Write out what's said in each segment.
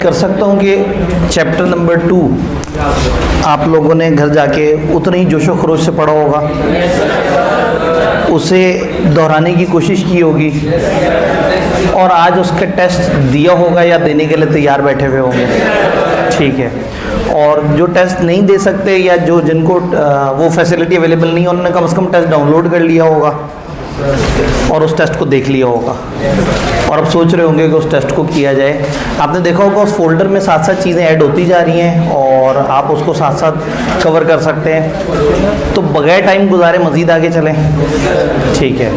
कर सकता हूँ कि चैप्टर नंबर 2 आप लोगों ने घर जाके उतने ही जोशो खरोश से पढ़ा होगा, उसे दोहराने की कोशिश की होगी और आज उसका टेस्ट दिया होगा या देने के लिए तैयार बैठे हुए होंगे। ठीक है, और जो टेस्ट नहीं दे सकते या जो जिनको वो फैसिलिटी अवेलेबल नहीं है, उन्होंने कम से कम टेस्ट डाउनलोड कर लिया होगा और उस टेस्ट को देख लिया होगा और अब सोच रहे होंगे कि उस टेस्ट को किया जाए। आपने देखा होगा उस फोल्डर में साथ साथ चीज़ें ऐड होती जा रही हैं और आप उसको साथ साथ कवर कर सकते हैं। तो बगैर टाइम गुजारे मज़ीद आगे चलें। ठीक है,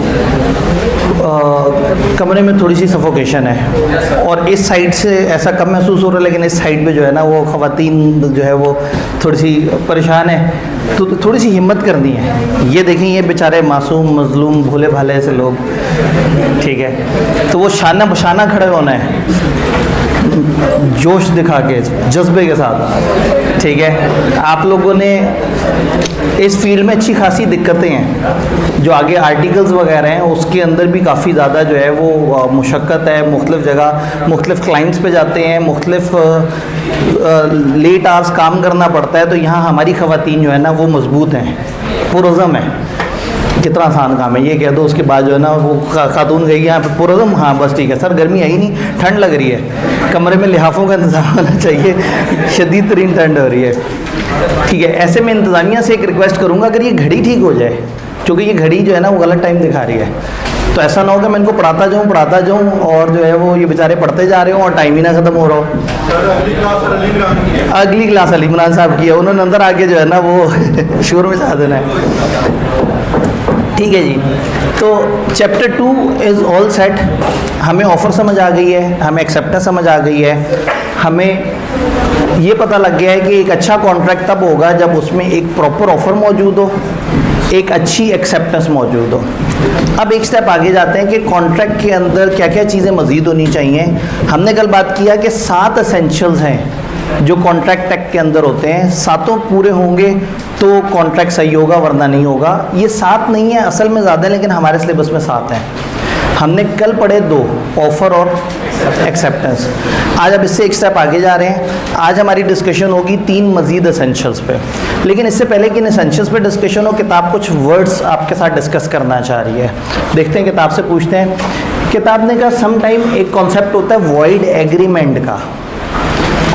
कमरे में थोड़ी सी सफोकेशन है और इस साइड से ऐसा कम महसूस हो रहा है, लेकिन इस साइड पे जो है ना वो ख़वातीन जो है वो थोड़ी सी परेशान है, तो थोड़ी सी हिम्मत करनी है। ये देखें, ये बेचारे मासूम मजलूम भोले भाले ऐसे लोग, ठीक है, तो वो शाना बशाना खड़े होना है जोश दिखा के, जज्बे के साथ। ठीक है, आप लोगों ने इस फील्ड में अच्छी खासी दिक्कतें हैं, जो आगे आर्टिकल्स वगैरह हैं उसके अंदर भी काफ़ी ज़्यादा जो है वो मुशक्क़त है। मुख्तलिफ़ जगह मुख्तलिफ़ क्लाइंट्स पे जाते हैं, मुख्तलिफ़ लेट आवर्स काम करना पड़ता है। तो यहाँ हमारी ख़वातीन जो है ना वो मजबूत हैं, पुरज़म है। कितना आसान काम है ये कह दो, उसके बाद जो है ना वो खातून गई यहाँ पे पुरज़म, हाँ बस ठीक है सर, गर्मी है ही नहीं, ठंड लग रही है, कमरे में लिहाफ़ों का इंतज़ाम होना चाहिए, शदीद तरीन ठंड हो रही है। ठीक है, ऐसे में इंतज़ामिया से एक रिक्वेस्ट करूँगा, अगर ये घड़ी ठीक हो जाए, क्योंकि ये घड़ी जो है ना वो गलत टाइम दिखा रही है, तो ऐसा ना हो कि मैं इनको पढ़ाता जाऊँ और जो है वो ये बेचारे पढ़ते जा रहे हों और टाइम ही ना ख़त्म हो रहा हो। अगली क्लास अली इमरान साहब की है, उन्होंने अंदर आके जो है ना वो शोर में चाह देना है। ठीक है जी, तो चैप्टर 2 इज़ ऑल सेट। हमें ऑफ़र समझ आ गई है, हमें एक्सेप्टेंस समझ आ गई है, हमें ये पता लग गया है कि एक अच्छा कॉन्ट्रैक्ट तब होगा जब उसमें एक प्रॉपर ऑफ़र मौजूद हो, एक अच्छी एक्सेप्टेंस मौजूद हो। अब एक स्टेप आगे जाते हैं कि कॉन्ट्रैक्ट के अंदर क्या क्या चीज़ें मज़ीद होनी चाहिए। हमने कल बात किया कि 7 एसेंशियल्स हैं जो कॉन्ट्रैक्ट टेक के अंदर होते हैं, 7 पूरे होंगे तो कॉन्ट्रैक्ट सही होगा, वरना नहीं होगा। ये 7 नहीं है, असल में ज़्यादा है, लेकिन हमारे सिलेबस में 7 हैं। हमने कल पढ़े 2, ऑफ़र और एक्सेप्टेंस। आज अब इससे एक स्टेप आगे जा रहे हैं। आज हमारी डिस्कशन होगी 3 मज़ीद एसेंशियल्स पे, लेकिन इससे पहले कि इन एसेंशियल्स पे डिस्कशन हो, किताब कुछ वर्ड्स आपके साथ डिस्कस करना चाह रही है। देखते हैं, किताब से पूछते हैं। किताब ने कहा सम टाइम एक कॉन्सेप्ट होता है वॉइड एग्रीमेंट का।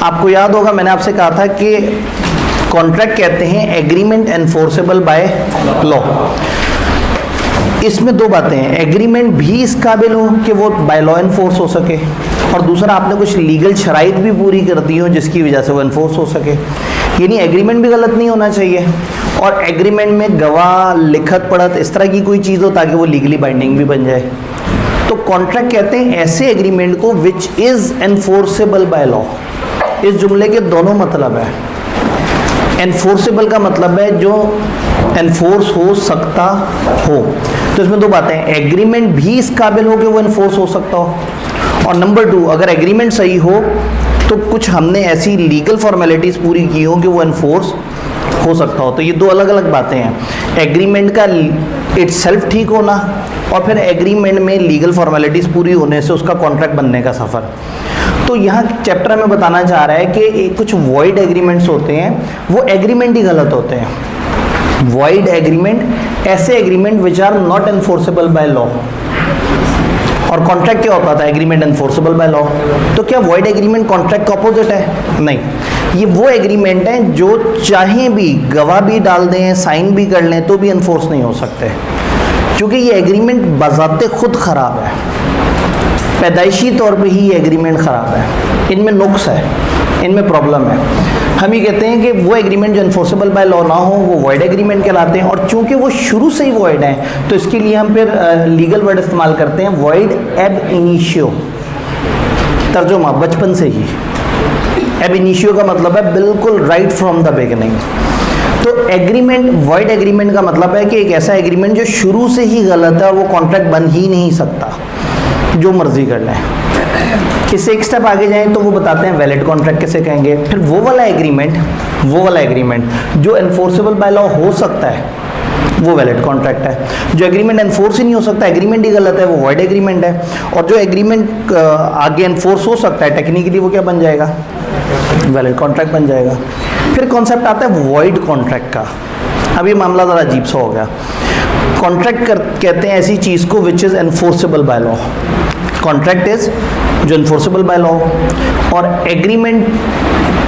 आपको याद होगा मैंने आपसे कहा था कि कॉन्ट्रैक्ट कहते हैं एग्रीमेंट एनफोर्सेबल बाय लॉ। इसमें 2 बातें हैं, एग्रीमेंट भी इस काबिल हो कि वो बाय लॉ एनफोर्स हो सके, और दूसरा आपने कुछ लीगल शराइत भी पूरी कर दी हो जिसकी वजह से वो एनफोर्स हो सके। यानी एग्रीमेंट भी गलत नहीं होना चाहिए और एग्रीमेंट में गवाह, लिखत पढ़त इस तरह की कोई चीज़ हो ताकि वो लीगली बाइंडिंग भी बन जाए। तो कॉन्ट्रैक्ट कहते हैं ऐसे एग्रीमेंट को which is enforceable by law. इस जुमले के दोनों मतलब है। एनफोर्सेबल का मतलब है जो एनफोर्स हो सकता हो। तो इसमें 2 बातें हैं, एग्रीमेंट भी इस काबिल हो कि वो एनफोर्स हो सकता हो, और नंबर 2 अगर एग्रीमेंट सही हो तो कुछ हमने ऐसी लीगल फॉर्मेलिटीज़ पूरी की हो कि वो एनफोर्स हो सकता हो। तो ये 2 अलग अलग बातें हैं, एग्रीमेंट का इटसेल्फ ठीक होना और फिर एग्रीमेंट में लीगल फॉर्मेलिटीज़ पूरी होने से उसका कॉन्ट्रैक्ट बनने का सफ़र। तो यहाँ चैप्टर में बताना चाह रहा है कि कुछ वॉइड एग्रीमेंट्स होते हैं, वो एग्रीमेंट ही गलत होते हैं। वॉइड एग्रीमेंट ऐसे agreement which are not enforceable by law. और कॉन्ट्रैक्ट क्या होता था? Agreement enforceable by law. तो क्या वॉइड एग्रीमेंट कॉन्ट्रैक्ट का अपोजिट है? नहीं, ये वो एग्रीमेंट हैं जो चाहे भी गवाह भी डाल दें, साइन भी कर लें तो भी एनफोर्स नहीं हो सकते, क्योंकि ये एग्रीमेंट बज़ाते खुद ख़राब है, पैदाइशी तौर पे ही ये एग्रीमेंट ख़राब है, इनमें नुक्स है, इनमें प्रॉब्लम है। हम ये कहते हैं कि वो एग्रीमेंट जो एनफोर्सेबल बाय लॉ ना हो वो वॉइड एग्रीमेंट कहलाते हैं, और चूंकि वो शुरू से ही वॉइड हैं तो इसके लिए हम फिर लीगल वर्ड इस्तेमाल करते हैं, वॉइड एब इनिशियो। तर्जुमा बचपन से ही, एब इनिशियो का मतलब है बिल्कुल राइट फ्रॉम द बिगिनिंग। तो एग्रीमेंट, वॉइड एग्रीमेंट का मतलब है कि एक ऐसा एग्रीमेंट जो शुरू से ही गलत है और वो कॉन्ट्रैक्ट बन ही नहीं सकता, जो मर्जी कर लें। इससे एक स्टेप आगे जाएं तो वो बताते हैं वैलिड कॉन्ट्रैक्ट किसे कहेंगे। फिर वो वाला एग्रीमेंट जो एनफोर्सेबल बाय लॉ हो सकता है, वो वैलिड कॉन्ट्रैक्ट है। जो एग्रीमेंट एनफोर्स ही नहीं हो सकता, एग्रीमेंट ही गलत है, वो वॉइड एग्रीमेंट है। और जो एग्रीमेंट आगे एनफोर्स हो सकता है टेक्निकली, वो क्या बन जाएगा, वैलिड कॉन्ट्रैक्ट बन जाएगा। फिर कॉन्सेप्ट आता है वॉइड कॉन्ट्रैक्ट का। अब ये मामला ज़रा अजीब सा हो गया। कॉन्ट्रैक्ट कहते हैं ऐसी चीज़ को which is enforceable by law. Contract is जो एनफोर्सेबल बाय लॉ, और एग्रीमेंट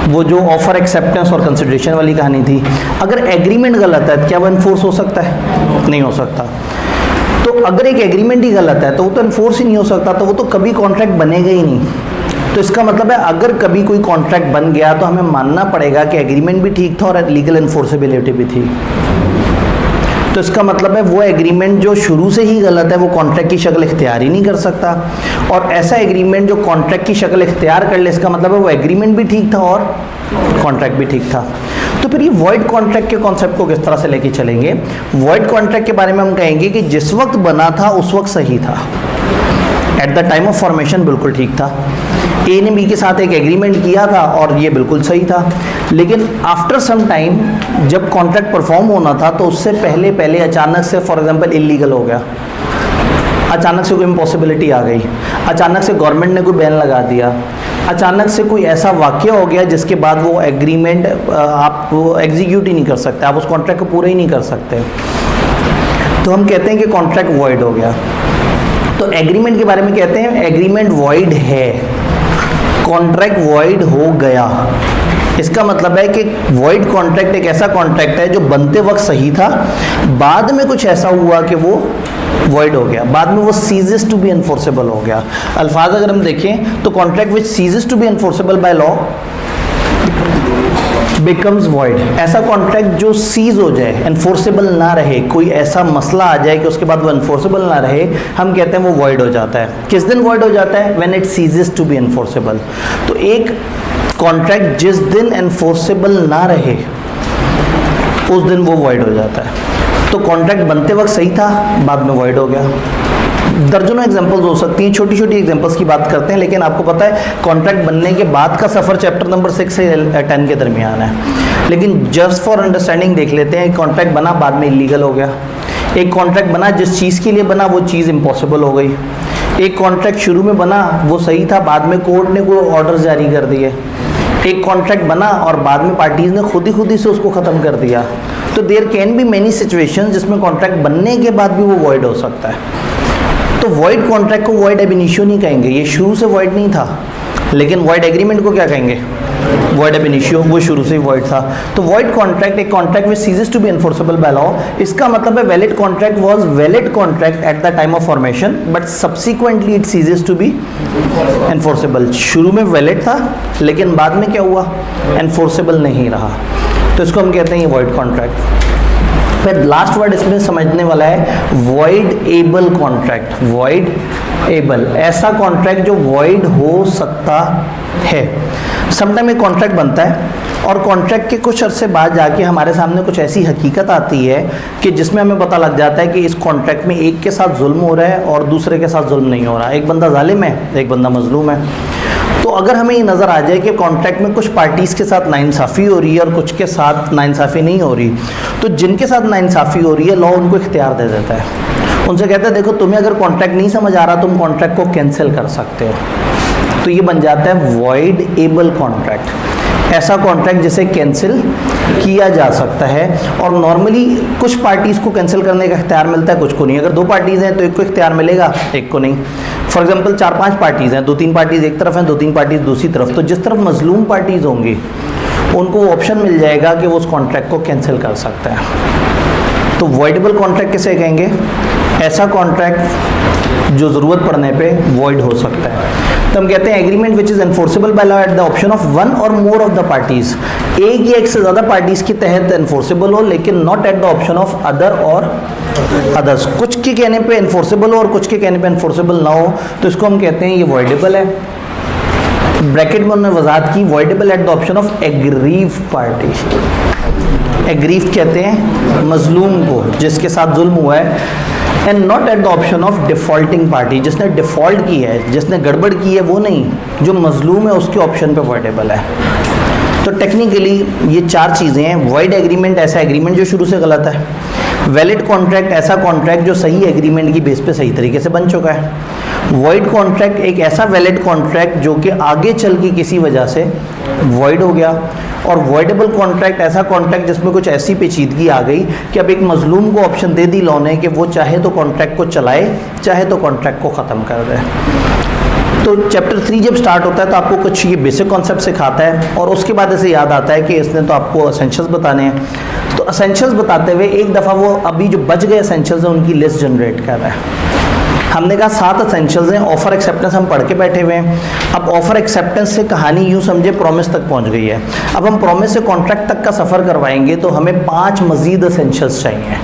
वो जो ऑफर एक्सेप्टेंस और कंसिडरेशन वाली कहानी थी। अगर एग्रीमेंट गलत है तो क्या वो एनफोर्स हो सकता है? नहीं हो सकता। तो अगर एक एग्रीमेंट ही गलत है तो वो तो एनफोर्स ही नहीं हो सकता, तो वो तो कभी कॉन्ट्रैक्ट बनेगा ही नहीं। तो इसका मतलब है अगर कभी कोई कॉन्ट्रैक्ट बन गया तो हमें मानना पड़ेगा कि एग्रीमेंट भी ठीक था और लीगल एनफोर्सेबिलिटी भी थी। तो इसका मतलब है वो एग्रीमेंट जो शुरू से ही गलत है वो कॉन्ट्रैक्ट की शक्ल इख्तियार ही नहीं कर सकता, और ऐसा एग्रीमेंट जो कॉन्ट्रैक्ट की शक्ल इख्तियार कर ले, इसका मतलब है वो एग्रीमेंट भी ठीक था और कॉन्ट्रैक्ट भी ठीक था। तो फिर ये वॉइड कॉन्ट्रैक्ट के कॉन्सेप्ट को किस तरह से लेके चलेंगे? वॉइड कॉन्ट्रैक्ट के बारे में हम कहेंगे कि जिस वक्त बना था उस वक्त सही था, eight the time of formation बिल्कुल ठीक था। ए ने बी के साथ एक एग्रीमेंट किया था और ये बिल्कुल सही था, लेकिन आफ्टर सम टाइम जब कॉन्ट्रैक्ट परफॉर्म होना था तो उससे पहले अचानक से फॉर एग्जांपल इलीगल हो गया, अचानक से कोई इम्पॉसिबिलिटी आ गई, अचानक से गवर्नमेंट ने कोई बैन लगा दिया, अचानक से कोई ऐसा वाक़या हो गया जिसके बाद वो एग्रीमेंट आप एग्जीक्यूट ही नहीं कर सकते, आप उस कॉन्ट्रैक्ट को पूरा ही नहीं कर सकते, तो हम कहते हैं कि कॉन्ट्रैक्ट वॉइड हो गया। तो एग्रीमेंट के बारे में कहते हैं एग्रीमेंट वॉइड है, कॉन्ट्रैक्ट वॉइड हो गया। इसका मतलब है कि वॉइड कॉन्ट्रैक्ट एक ऐसा कॉन्ट्रैक्ट है जो बनते वक्त सही था, बाद में कुछ ऐसा हुआ कि वो वॉइड हो गया, बाद में वो सीजेस टू बी एनफोर्सेबल हो गया। अल्फाज अगर हम देखें तो contract which ceases to be enforceable by law becomes void. ऐसा कॉन्ट्रैक्ट जो सीज हो जाए, एनफोर्सेबल ना रहे, कोई ऐसा मसला आ जाए कि उसके बाद वो एनफोर्सेबल ना रहे, हम कहते हैं वो वॉइड हो जाता है। किस दिन वॉइड हो जाता है? When it ceases to be enforceable. तो एक कॉन्ट्रैक्ट जिस दिन एनफोर्सेबल ना रहे उस दिन वो वॉइड हो जाता है। तो कॉन्ट्रैक्ट बनते वक्त सही था, बाद में वॉइड हो गया। दर्जनों एग्जांपल्स हो सकती हैं, छोटी छोटी एग्जांपल्स की बात करते हैं, लेकिन आपको पता है कॉन्ट्रैक्ट बनने के बाद का सफ़र चैप्टर नंबर 6 से 10 के दरमियान है। लेकिन जस्ट फॉर अंडरस्टैंडिंग देख लेते हैं। कॉन्ट्रैक्ट बना, बाद में इलीगल हो गया। एक कॉन्ट्रैक्ट बना, जिस चीज़ के लिए बना वो चीज़ इम्पॉसिबल हो गई। एक कॉन्ट्रैक्ट शुरू में बना, वो सही था, बाद में कोर्ट ने कोई ऑर्डर जारी कर दिए। एक कॉन्ट्रैक्ट बना और बाद में पार्टीज़ ने खुद ही से उसको ख़त्म कर दिया। तो there can be many situations जिसमें कॉन्ट्रैक्ट बनने के बाद भी वो वॉइड हो सकता है। तो वॉइड कॉन्ट्रैक्ट को वॉइड एब इनिशियो नहीं कहेंगे, ये शुरू से वॉइड नहीं था। लेकिन वॉइड एग्रीमेंट को क्या कहेंगे? वॉइड एब इनिशियो, वो शुरू से ही वॉइड था। तो वॉइड कॉन्ट्रैक्ट एक contract which ceases to be enforceable by law. इसका मतलब है valid contract was valid contract at the time of formation, but subsequently it ceases to be enforceable. शुरू में वैलिड था, लेकिन बाद में क्या हुआ? एनफोर्सेबल नहीं रहा। तो इसको हम कहते हैं ये वॉइड कॉन्ट्रैक्ट। फिर लास्ट वर्ड इसमें समझने वाला है void able contract. Void able, ऐसा कॉन्ट्रैक्ट जो वॉइड हो सकता है। समटाइम एक कॉन्ट्रैक्ट बनता है और कॉन्ट्रैक्ट के कुछ अरसे बाद जाके हमारे सामने कुछ ऐसी हकीकत आती है कि जिसमें हमें पता लग जाता है कि इस कॉन्ट्रैक्ट में एक के साथ जुल्म हो रहा है और दूसरे के साथ जुल्म नहीं हो रहा। एक बंदा जालिम है, एक बंदा मजलूम है। तो अगर हमें ये नज़र आ जाए कि कॉन्ट्रैक्ट में कुछ पार्टीज़ के साथ नाइंसाफ़ी हो रही है और कुछ के साथ नाइंसाफ़ी नहीं हो रही, तो जिनके साथ नाइंसाफ़ी हो रही है लॉ उनको इख्तियार दे देता है। उनसे कहता है देखो तुम्हें अगर कॉन्ट्रैक्ट नहीं समझ आ रहा तुम कॉन्ट्रैक्ट को कैंसिल कर सकते हो। तो ये बन जाता है वॉइड एबल कॉन्ट्रैक्ट, ऐसा कॉन्ट्रैक्ट जिसे कैंसिल किया जा सकता है। और नॉर्मली कुछ पार्टीज़ को कैंसिल करने का इख्तियार मिलता है, कुछ को नहीं। अगर दो पार्टीज़ हैं तो एक को इख्तियार मिलेगा, एक को नहीं। फॉर एग्जांपल 4-5 पार्टीज़ हैं, 2-3 पार्टीज़ एक तरफ हैं, 2-3 पार्टीज़ दूसरी तरफ। तो जिस तरफ मजलूम पार्टीज़ होंगी उनको ऑप्शन मिल जाएगा कि वो उस कॉन्ट्रैक्ट को कैंसिल कर सकते हैं। तो वॉइडेबल कॉन्ट्रैक्ट किसे कहेंगे? ऐसा कॉन्ट्रैक्ट जो ज़रूरत पड़ने पे वॉइड हो सकता है। तो हम कहते हैं agreement which is enforceable by law at the option of one और मोर ऑफ द पार्टीज़। एक या एक से ज़्यादा पार्टीज़ के तहत एनफोर्सेबल हो, लेकिन not at the option of other और अदर्स। कुछ के कहने पे एनफोर्सेबल हो और कुछ के कहने पे एनफोर्सेबल ना हो, तो इसको हम कहते हैं ये वॉइडेबल है। ब्रैकेट में उन्होंने वजाहत की voidable at the option of aggrieve party. Aggrieve कहते हैं मजलूम को, जिसके साथ जुल्म हुआ है, and not at the option of defaulting party. जिसने डिफॉल्ट की है, जिसने गड़बड़ की है वो नहीं, जो मजलूम है उसके ऑप्शन पे वॉइडेबल है। तो टेक्निकली ये 4 चीज़ें हैं। वॉइड एग्रीमेंट ऐसा एग्रीमेंट जो शुरू से गलत है। वैलिड कॉन्ट्रैक्ट ऐसा कॉन्ट्रैक्ट जो सही एग्रीमेंट की बेस पे सही तरीके से बन चुका है। वॉइड कॉन्ट्रैक्ट एक ऐसा वैलिड कॉन्ट्रैक्ट जो कि आगे चल के किसी वजह से वॉइड हो गया। और वॉइडेबल कॉन्ट्रैक्ट ऐसा कॉन्ट्रैक्ट जिसमें कुछ ऐसी पेचीदगी आ गई कि अब एक मजलूम को ऑप्शन दे दी लॉ ने कि वो चाहे तो कॉन्ट्रैक्ट को चलाए, चाहे तो कॉन्ट्रैक्ट को ख़त्म कर दे। तो चैप्टर 3 जब स्टार्ट होता है तो आपको कुछ ये बेसिक कॉन्सेप्ट सिखाता है और उसके बाद ऐसे याद आता है कि इसने तो आपको एसेंशियल्स बताने हैं। तो एसेंशियल्स बताते हुए एक दफ़ा वो अभी जो बच गए एसेंशियल्स हैं उनकी लिस्ट जनरेट कर रहा है। हमने कहा 7 एसेंशियल्स हैं। ऑफर एक्सेप्टेंस हम पढ़ के बैठे हुए हैं। अब ऑफर एक्सेप्टेंस से कहानी यूँ समझे प्रॉमिस तक पहुँच गई है। अब हम प्रॉमिस से कॉन्ट्रैक्ट तक का सफ़र करवाएंगे तो हमें 5 मज़ीद एसेंशियल्स चाहिए।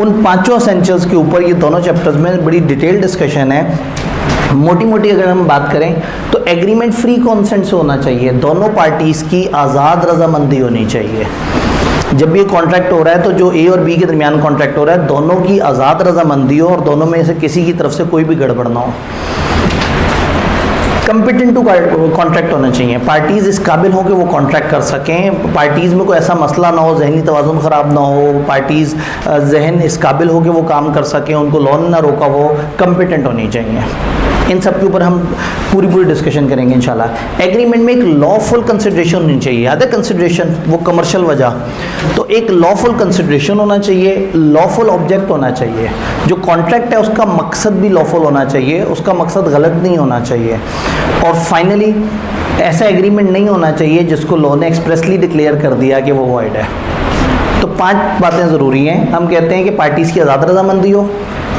उन 5 एसेंशियल्स के ऊपर ये दोनों चैप्टर्स में बड़ी डिटेल डिस्कशन है। मोटी मोटी अगर हम बात करें तो एग्रीमेंट फ्री कॉन्सेंट से होना चाहिए, दोनों पार्टीज़ की आज़ाद रजामंदी होनी चाहिए। जब ये कॉन्ट्रैक्ट हो रहा है तो जो ए और बी के दरमियान कॉन्ट्रैक्ट हो रहा है दोनों की आज़ाद रजामंदी हो और दोनों में से किसी की तरफ से कोई भी गड़बड़ ना हो। कम्पिटेंट टू कॉन्ट्रैक्ट होना चाहिए, पार्टीज़ इस काबिल हो कि वो कॉन्ट्रैक्ट कर सकें, पार्टीज़ में कोई ऐसा मसला ना हो, जहनी तवाज़ुन ख़राब ना हो, पार्टीज़ जहन इस काबिल हो कि वो काम कर सकें, उनको लोन ना रोका हो, कम्पिटेंट होनी चाहिए। इन सब के ऊपर हम पूरी डिस्कशन करेंगे इंशाल्लाह। एग्रीमेंट में एक लॉफुल कंसिडरेशन होनी चाहिए। याद है कंसिडरेशन, वो कमर्शियल वजह, तो एक लॉफुल कंसिडरेशन होना चाहिए, लॉफुल ऑब्जेक्ट होना चाहिए। जो कॉन्ट्रैक्ट है उसका मकसद भी लॉफुल होना चाहिए, उसका मकसद गलत नहीं होना चाहिए। और फाइनली ऐसा एग्रीमेंट नहीं होना चाहिए जिसको लॉ ने एक्सप्रेसली डिक्लेयर कर दिया कि वो वॉइड है। तो 5 बातें ज़रूरी हैं। हम कहते हैं कि पार्टीज़ की आज़ाद रजामंदी हो,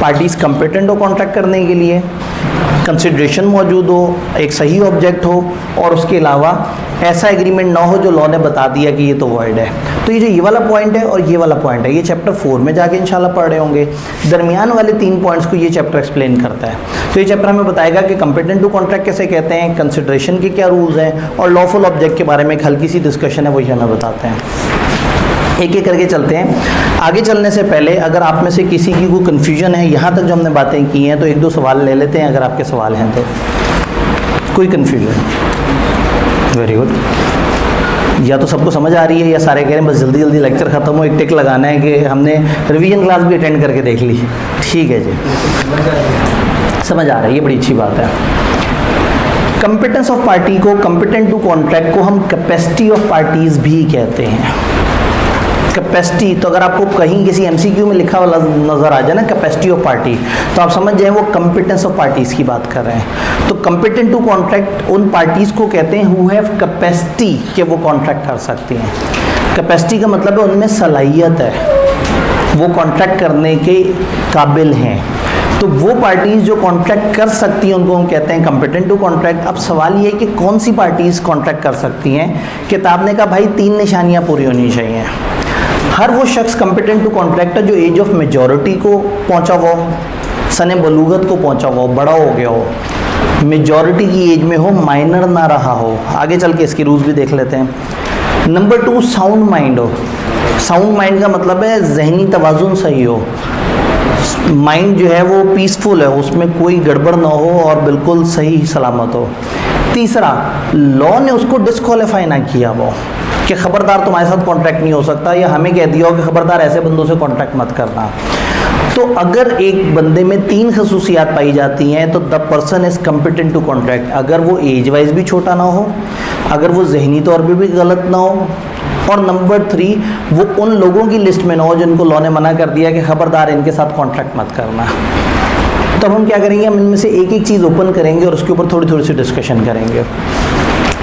पार्टीज़ कम्पिटेंट हो कॉन्ट्रैक्ट करने के लिए, कंसिडरेशन मौजूद हो, एक सही ऑब्जेक्ट हो और उसके अलावा ऐसा एग्रीमेंट ना हो जो लॉ ने बता दिया कि ये तो वॉइड है। तो ये जो ये वाला पॉइंट है और ये वाला पॉइंट है ये चैप्टर 4 में जाके इंशाल्लाह पढ़ रहे होंगे। दरमियान वाले 3 पॉइंट्स को ये चैप्टर एक्सप्लेन करता है। तो ये चैप्टर हमें बताएगा कि कम्पिटेंट टू कॉन्ट्रैक्ट कैसे कहते हैं, कंसिडरेशन के क्या रूल्स हैं और लॉफुल ऑब्जेक्ट के बारे में एक हल्की सी डिस्कशन है वही हमें बताते हैं। एक एक करके चलते हैं। आगे चलने से पहले अगर आप में से किसी की कोई कन्फ्यूजन है यहाँ तक जो हमने बातें की हैं तो 1-2 सवाल ले लेते हैं अगर आपके सवाल हैं तो। कोई कन्फ्यूजन? Very good. या तो सबको समझ आ रही है या सारे कह रहे हैं बस जल्दी जल्दी लेक्चर ख़त्म हो, एक टिक लगाना है कि हमने रिवीजन क्लास भी अटेंड करके देख ली। ठीक है जी, समझ आ रहा है, ये बड़ी अच्छी बात है। कंपिटेंस ऑफ पार्टी को, कंपिटेंट टू कॉन्ट्रैक्ट को हम कैपेसिटी ऑफ पार्टीज़ भी कहते हैं। कैपेसिटी, तो अगर आपको कहीं किसी एमसीक्यू में लिखा हुआ नज़र आ जाए ना कैपेसिटी ऑफ पार्टी, तो आप समझ जाएं वो कंपिटेंस ऑफ पार्टीज़ की बात कर रहे हैं। तो कंपिटेंट टू कॉन्ट्रैक्ट उन पार्टीज़ को कहते हैं हु हैव कैपेसिटी कि वो कॉन्ट्रैक्ट कर सकती हैं। कैपेसिटी का मतलब है उनमें सलाहियत है, वो कॉन्ट्रैक्ट करने के काबिल हैं। तो वो पार्टीज़ जो कॉन्ट्रैक्ट कर सकती हैं उनको हम कहते हैं कंपिटेंट टू कॉन्ट्रैक्ट। अब सवाल ये है कि कौन सी पार्टीज़ कॉन्ट्रैक्ट कर सकती हैं। किताब ने कहा भाई 3 निशानियाँ पूरी होनी चाहिए। हर वो शख्स कंपिटेंट टू कॉन्ट्रैक्ट है जो एज ऑफ मेजॉरिटी को पहुंचा हुआ हो, सने बलूगत को पहुंचा हुआ हो, बड़ा हो गया हो, मेजॉरिटी की एज में हो, माइनर ना रहा हो। आगे चल के इसके रूल्स भी देख लेते हैं। नंबर 2, साउंड माइंड हो। साउंड माइंड का मतलब है जहनी तवाज़ुन सही हो, माइंड जो है वो पीसफुल है, उसमें कोई गड़बड़ ना हो और बिल्कुल सही सलामत हो। तीसरा, लॉ ने उसको डिस्क्वालीफाई ना किया वो कि खबरदार तुम्हारे साथ कॉन्ट्रैक्ट नहीं हो सकता, या हमें कह दिया हो कि खबरदार ऐसे बंदों से कॉन्ट्रैक्ट मत करना। तो अगर एक बंदे में 3 खसूसियात पाई जाती हैं तो the person is competent to contract. अगर वो एज वाइज भी छोटा ना हो, अगर वो जहनी तौर पर भी गलत ना हो, और नंबर 3 वो उन लोगों की लिस्ट में ना हो जिनको लॉ ने मना कर दिया कि खबरदार इनके साथ कॉन्ट्रैक्ट मत करना। तो अब हम क्या करेंगे, हम इनमें से एक एक चीज़ ओपन करेंगे और उसके ऊपर थोड़ी थोड़ी सी डिस्कशन करेंगे।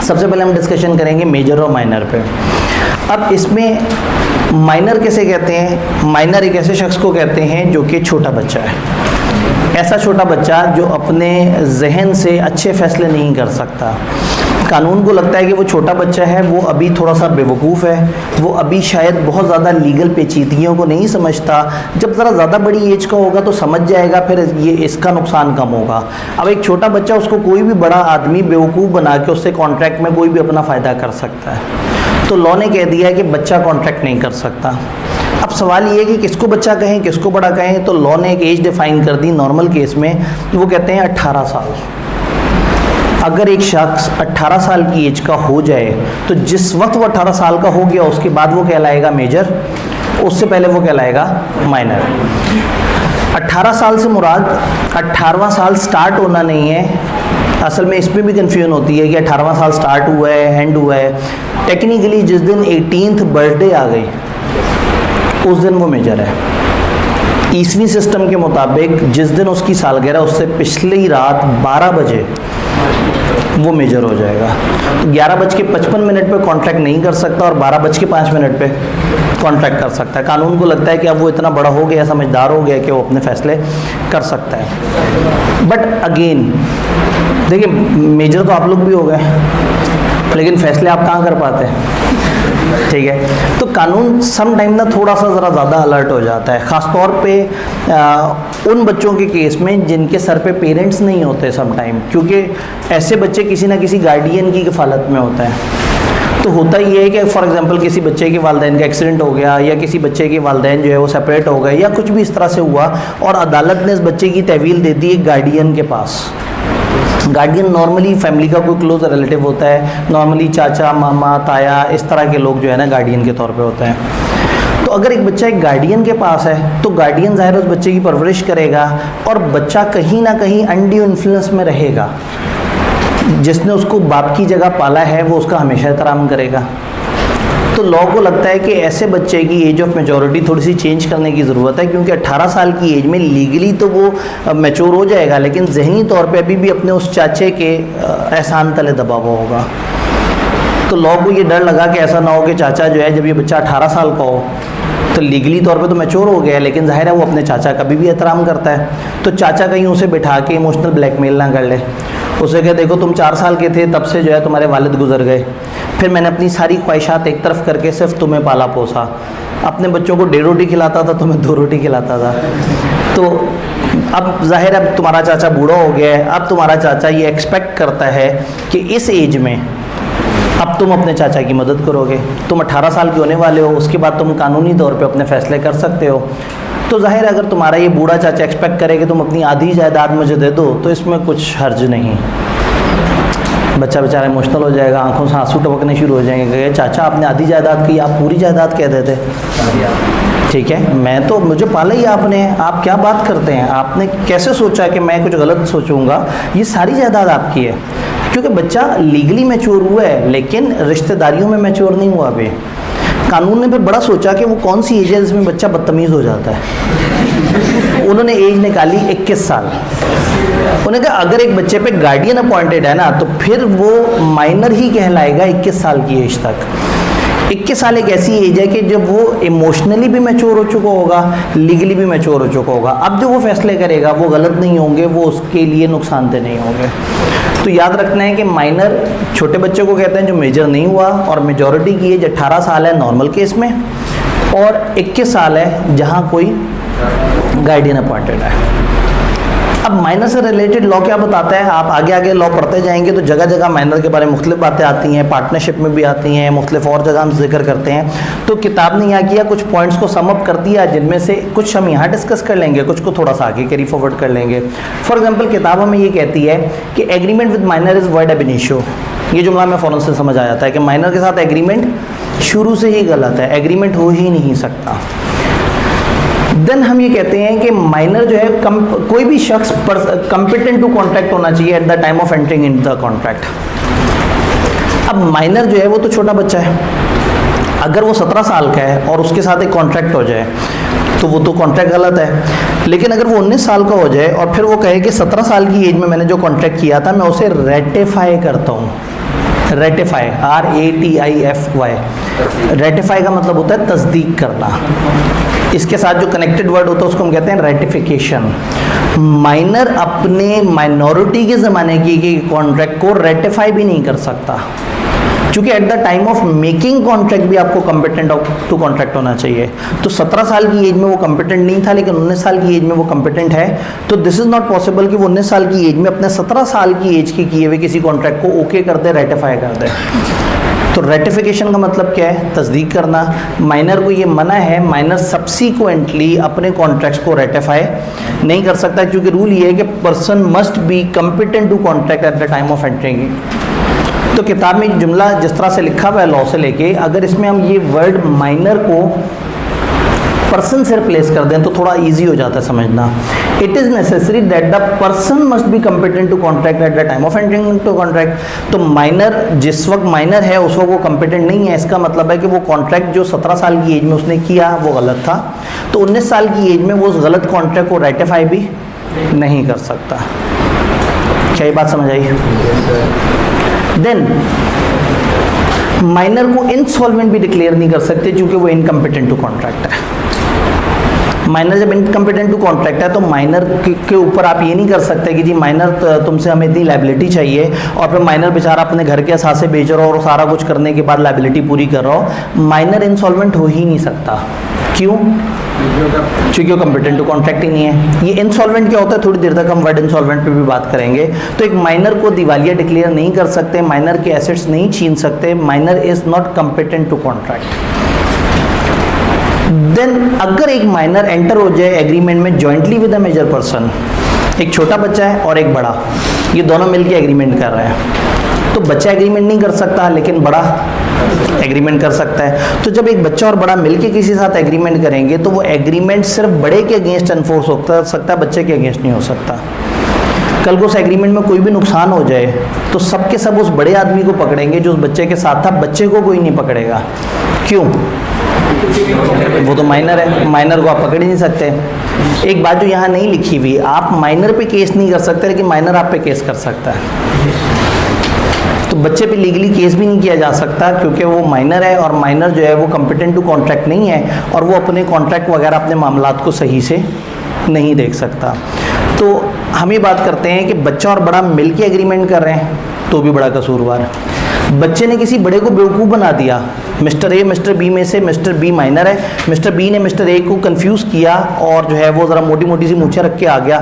सबसे पहले हम डिस्कशन करेंगे मेजर और माइनर पे। अब इसमें माइनर कैसे कहते हैं? माइनर एक ऐसे शख्स को कहते हैं जो कि छोटा बच्चा है, ऐसा छोटा बच्चा जो अपने जहन से अच्छे फैसले नहीं कर सकता। कानून को लगता है कि वो छोटा बच्चा है, वो अभी थोड़ा सा बेवकूफ़ है, वो अभी शायद बहुत ज़्यादा लीगल पेचीदगियों को नहीं समझता। जब ज़रा ज़्यादा बड़ी एज का होगा तो समझ जाएगा, फिर ये इसका नुकसान कम होगा। अब एक छोटा बच्चा, उसको कोई भी बड़ा आदमी बेवकूफ़ बना के उससे कॉन्ट्रैक्ट में कोई भी अपना फ़ायदा कर सकता है। तो लॉ ने कह दिया है कि बच्चा कॉन्ट्रैक्ट नहीं कर सकता। अब सवाल ये है कि किसको बच्चा कहें, किसको बड़ा कहें। तो लॉ ने एक एज डिफ़ाइन कर दी नॉर्मल केस में, वो कहते हैं 18 साल। अगर एक शख्स 18 साल की एज का हो जाए तो जिस वक्त वो 18 साल का हो गया उसके बाद वो कहलाएगा मेजर, उससे पहले वो कहलाएगा माइनर। 18 साल से मुराद 18वां साल स्टार्ट होना नहीं है। असल में इसमें भी कन्फ्यूजन होती है कि 18वां साल स्टार्ट हुआ है, एंड हुआ है। टेक्निकली जिस दिन 18th बर्थडे आ गई उस दिन वो मेजर है। ईसवी सिस्टम के मुताबिक जिस दिन उसकी सालगिरह उससे पिछली रात 12 बजे वो मेजर हो जाएगा। तो 11:55 पे कॉन्ट्रैक्ट नहीं कर सकता और 12:05 पे कॉन्ट्रैक्ट कर सकता है। कानून को लगता है कि अब वो इतना बड़ा हो गया, समझदार हो गया कि वो अपने फैसले कर सकता है। बट अगेन देखिए, मेजर तो आप लोग भी हो गए, लेकिन फैसले आप कहाँ कर पाते हैं? ठीक है, तो कानून सम टाइम ना थोड़ा सा ज़रा ज़्यादा अलर्ट हो जाता है, ख़ास तौर पे उन बच्चों के केस में जिनके सर पे पेरेंट्स नहीं होते सम टाइम, क्योंकि ऐसे बच्चे किसी ना किसी गार्डियन की कफालत में होता है। तो होता ये है कि फॉर एग्जांपल किसी बच्चे के वालिदैन का एक्सीडेंट हो गया या किसी बच्चे के वालिदैन जो है वो सेपरेट हो गए या कुछ भी इस तरह से हुआ और अदालत ने इस बच्चे की तहवील दे दी एक गार्डियन के पास। गार्डियन नॉर्मली फैमिली का कोई क्लोज रिलेटिव होता है, नॉर्मली चाचा, मामा, ताया, इस तरह के लोग जो है ना गार्डियन के तौर पे होते हैं। तो अगर एक बच्चा एक गार्डियन के पास है तो गार्डियन ज़ाहिर उस बच्चे की परवरिश करेगा और बच्चा कहीं ना कहीं अनड्यू इन्फ्लुएंस में रहेगा। जिसने उसको बाप की जगह पाला है वो उसका हमेशा एहतराम करेगा। तो लॉ को लगता है कि ऐसे बच्चे की एज ऑफ मेजॉरिटी थोड़ी सी चेंज करने की ज़रूरत है, क्योंकि 18 साल की एज में लीगली तो वो मैच्योर हो जाएगा, लेकिन जहनी तौर पे अभी भी अपने उस चाचे के एहसान तले दबा हुआ होगा। तो लॉ को ये डर लगा कि ऐसा ना हो कि चाचा जो है जब ये बच्चा 18 साल का हो तो लीगली तौर पे तो मैच्योर हो गया है, लेकिन ज़ाहिर है वो अपने चाचा का भी एहतराम करता है। तो चाचा कहीं उसे बिठा के इमोशनल ब्लैकमेल ना कर ले, उसे कहे देखो तुम 4 साल के थे तब से जो है तुम्हारे वालिद गुजर गए, फिर मैंने अपनी सारी ख्वाहिशात एक तरफ करके सिर्फ तुम्हें पाला पोसा, अपने बच्चों को 1.5 रोटी खिलाता था, तुम्हें 2 रोटी खिलाता था। तो अब ज़ाहिर है अब तुम्हारा चाचा बूढ़ा हो गया है, अब तुम्हारा चाचा ये एक्सपेक्ट करता है कि इस एज में अब तुम अपने चाचा की मदद करोगे। तुम 18 साल के होने वाले हो, उसके बाद तुम कानूनी तौर पे अपने फैसले कर सकते हो। तो ज़ाहिर है अगर तुम्हारा ये बूढ़ा चाचा एक्सपेक्ट करे कि तुम अपनी आधी जायदाद मुझे दे दो तो इसमें कुछ हर्ज नहीं। बच्चा बेचारा इमोशनल हो जाएगा, आंखों से आंसू टपकने शुरू हो जाएंगे, चाचा आपने आधी जायदाद की, आप पूरी जायदाद कह देते। ठीक है, मैं तो मुझे पाला ही आपने, आप क्या बात करते हैं, आपने कैसे सोचा कि मैं कुछ गलत सोचूंगा, ये सारी जायदाद आपकी है। क्योंकि बच्चा लीगली मैच्योर हुआ है लेकिन रिश्तेदारियों में मैच्योर नहीं हुआ अभी। कानून ने फिर बड़ा सोचा कि वो कौन सी एज है जिसमें बच्चा बदतमीज़ हो जाता है। उन्होंने एज निकाली 21 साल। उन्होंने कहा अगर एक बच्चे पे गार्डियन अपॉइंटेड है ना तो फिर वो माइनर ही कहलाएगा 21 साल की एज तक। 21 साल एक ऐसी एज है कि जब वो इमोशनली भी मैच्योर हो चुका होगा, लीगली भी मैच्योर हो चुका होगा। अब जो वो फैसले करेगा वो गलत नहीं होंगे, वो उसके लिए नुकसानदेह नहीं होंगे। तो याद रखना है कि माइनर छोटे बच्चे को कहते हैं जो मेजर नहीं हुआ, और मेजॉरिटी की एज 18 साल है नॉर्मल केस में, और 21 साल है जहाँ कोई गार्डियन अपॉइंटेड है। अब माइनर से रिलेटेड लॉ क्या बताता है, आप आगे आगे लॉ पढ़ते जाएंगे तो जगह जगह माइनर के बारे में मुख्तलिफ बातें आती हैं, पार्टनरशिप में भी आती हैं, मुख्तलिफ और जगह हम जिक्र करते हैं। तो किताब ने यहाँ किया कुछ पॉइंट्स को समअप कर दिया, जिनमें से कुछ हम यहाँ डिस्कस कर लेंगे, कुछ को थोड़ा सा आगे कैरी फॉरवर्ड कर लेंगे। फॉर एग्जाम्पल किताब हमें ये कहती है कि agreement with minor is word एब इनिशियो। ये जुमला में फ़ौरन से समझ आ जाता है कि माइनर के साथ एग्रीमेंट शुरू से ही गलत है, एग्रीमेंट हो ही नहीं सकता। देन हम ये कहते हैं कि माइनर जो है कोई भी शख्स कम्पिटेंट टू कॉन्ट्रैक्ट होना चाहिए eight the time of entering in the contract. अब माइनर जो है वो तो छोटा बच्चा है, अगर वो 17 साल का है और उसके साथ एक कॉन्ट्रैक्ट हो जाए तो वो तो कॉन्ट्रैक्ट गलत है। लेकिन अगर वो 19 साल का हो जाए और फिर वो कहे कि 17 साल की एज में मैंने जो कॉन्ट्रैक्ट किया था मैं उसे रेटिफाई करता हूँ। रेटिफाई, RATIFY, रेटिफाई का मतलब होता है तस्दीक करना। इसके साथ जो कनेक्टेड वर्ड होता है उसको हम कहते हैं रेटिफिकेशन। माइनर अपने माइनॉरिटी के ज़माने की कॉन्ट्रैक्ट को रेटिफाई भी नहीं कर सकता। क्योंकि eight the time of making contract भी आपको कॉम्पिटेंट टू कॉन्ट्रैक्ट होना चाहिए। तो 17 साल की एज में वो कॉम्पिटेंट नहीं था, लेकिन 19 साल की एज में वो कॉम्पिटेंट है। तो दिस इज नॉट पॉसिबल कि वो 19 साल की एज में अपने 17 साल की एज के किए हुए किसी कॉन्ट्रैक्ट को ओके कर दे, रेटिफाई कर दे। तो रेटिफिकेशन का मतलब क्या है? तस्दीक करना। माइनर को ये मना है, माइनर सब्सिक्वेंटली अपने कॉन्ट्रैक्ट्स को रेटिफाई नहीं कर सकता, क्योंकि रूल ये है कि person must be competent to contract at the time of entering. तो किताब में जुमला जिस तरह से लिखा हुआ है लॉ से लेके, अगर इसमें हम ये वर्ड माइनर को पर्सन से रिप्लेस कर दें तो थोड़ा इजी हो जाता है समझना। It is necessary that the person must be competent to contract at the time of entering to contract. तो माइनर जिस वक्त माइनर है उस वक्त वो कॉम्पिटेंट नहीं है, इसका मतलब है कि वो कॉन्ट्रैक्ट जो 17 साल की एज में उसने किया वो गलत था। तो 19 साल की एज में वो उस गलत कॉन्ट्रैक्ट को रेटिफाई भी नहीं कर सकता। क्या ये बात समझ आई? देन माइनर को इनसॉल्वेंट भी डिक्लेयर नहीं कर सकते क्योंकि वो इनकम्पिटेंट टू कॉन्ट्रैक्ट है। माइनर जब इनकम्पिटेंट टू कॉन्ट्रैक्ट है तो माइनर के ऊपर आप ये नहीं कर सकते कि जी माइनर तुमसे हमें इतनी लाइबिलिटी चाहिए, और फिर माइनर बेचारा अपने घर के असासे बेच रहा हो और सारा कुछ करने के बाद लाइबिलिटी पूरी कर रहा हो। माइनर इंसॉल्वेंट हो ही नहीं सकता। क्यों? क्योंकि वो कॉम्पिटेंट टू कॉन्ट्रैक्ट ही नहीं है। ये इंसॉल्वेंट क्या होता है थोड़ी देर तक हम वर्ड इंसॉल्वेंट पे भी बात करेंगे। तो एक माइनर को दिवालिया डिक्लेयर नहीं कर सकते, माइनर के एसेट्स नहीं छीन सकते, minor is not competent to contract. Then अगर एक माइनर एंटर हो जाए एग्रीमेंट में jointly with a major person, एक छोटा बच्चा है और एक बड़ा, ये दोनों मिलकर एग्रीमेंट कर रहे हैं, तो बच्चा एग्रीमेंट नहीं कर सकता लेकिन बड़ा एग्रीमेंट कर सकता है। तो जब एक बच्चा और बड़ा मिलके किसी के साथ एग्रीमेंट करेंगे तो वो एग्रीमेंट सिर्फ बड़े के अगेंस्ट एनफोर्स हो सकता है, बच्चे के अगेंस्ट नहीं हो सकता। कल को उस एग्रीमेंट में कोई भी नुकसान हो जाए तो सब के सब उस बड़े आदमी को पकड़ेंगे जो उस बच्चे के साथ था, बच्चे को कोई नहीं पकड़ेगा। क्यों? वो तो माइनर है, माइनर को आप पकड़ ही नहीं सकते। एक बात जो यहाँ नहीं लिखी हुई, आप माइनर पे केस नहीं कर सकते लेकिन माइनर आप पे केस कर सकता है। तो बच्चे पे लीगली केस भी नहीं किया जा सकता क्योंकि वो माइनर है, और माइनर जो है वो कॉम्पिटेंट टू कॉन्ट्रैक्ट नहीं है और वो अपने कॉन्ट्रैक्ट वगैरह अपने मामलात को सही से नहीं देख सकता। तो हम ये बात करते हैं कि बच्चा और बड़ा मिलके एग्रीमेंट कर रहे हैं तो भी बड़ा कसूरवार है। बच्चे ने किसी बड़े को बेवकूफ़ बना दिया, मिस्टर ए मिस्टर बी में से मिस्टर बी माइनर है, मिस्टर बी ने मिस्टर ए को कंफ्यूज किया और जो है वो ज़रा मोटी मोटी सी मूछें रख के आ गया,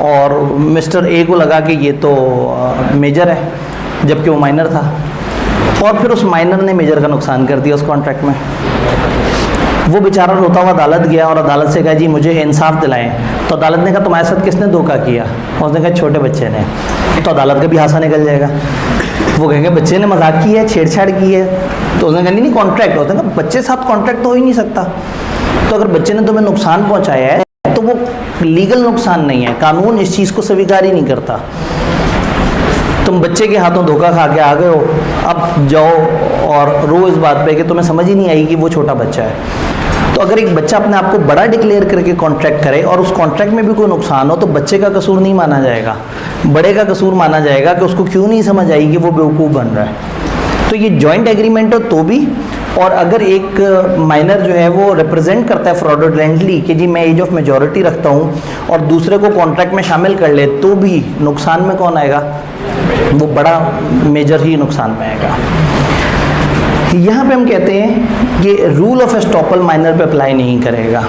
और मिस्टर ए को लगा कि ये तो मेजर है जबकि वो माइनर था, और फिर उस माइनर ने मेजर का नुकसान कर दिया उस कॉन्ट्रैक्ट में। वो बेचारा रोता हुआ अदालत गया और अदालत से कहा जी मुझे इंसाफ दिलाएं। तो अदालत ने कहा तुम्हारे साथ किसने धोखा किया? उसने कहा छोटे बच्चे ने। तो अदालत का भी हासा निकल जाएगा। वो कहेंगे बच्चे ने मजाक की है, छेड़छाड़ की है। तो उसने कहा नहीं कॉन्ट्रैक्ट होता है, बच्चे के साथ कॉन्ट्रैक्ट तो हो ही नहीं सकता। तो अगर बच्चे ने तुम्हें नुकसान पहुँचाया है तो वो लीगल नुकसान नहीं है, कानून इस चीज़ को स्वीकार ही नहीं करता। तुम बच्चे के हाथों धोखा खा के आ गए हो, अब जाओ और रो इस बात पे कि तुम्हें समझ ही नहीं आई कि वो छोटा बच्चा है। तो अगर एक बच्चा अपने आप को बड़ा डिक्लेयर करके कॉन्ट्रैक्ट करे और उस कॉन्ट्रैक्ट में भी कोई नुकसान हो तो बच्चे का कसूर नहीं माना जाएगा, बड़े का कसूर माना जाएगा कि उसको क्यों नहीं समझ आई कि वो बेवकूफ़ बन रहा है। तो ये जॉइंट एग्रीमेंट हो तो भी, और अगर एक माइनर जो है वो रिप्रेजेंट करता है फ्रॉडुलेंटली कि जी मैं एज ऑफ मेजॉरिटी रखता हूँ और दूसरे को कॉन्ट्रैक्ट में शामिल कर ले, तो भी नुकसान में कौन आएगा? वो बड़ा मेजर ही नुकसान में आएगा। यहाँ पे हम कहते हैं कि रूल ऑफ एस्टॉपल माइनर पे अप्लाई नहीं करेगा।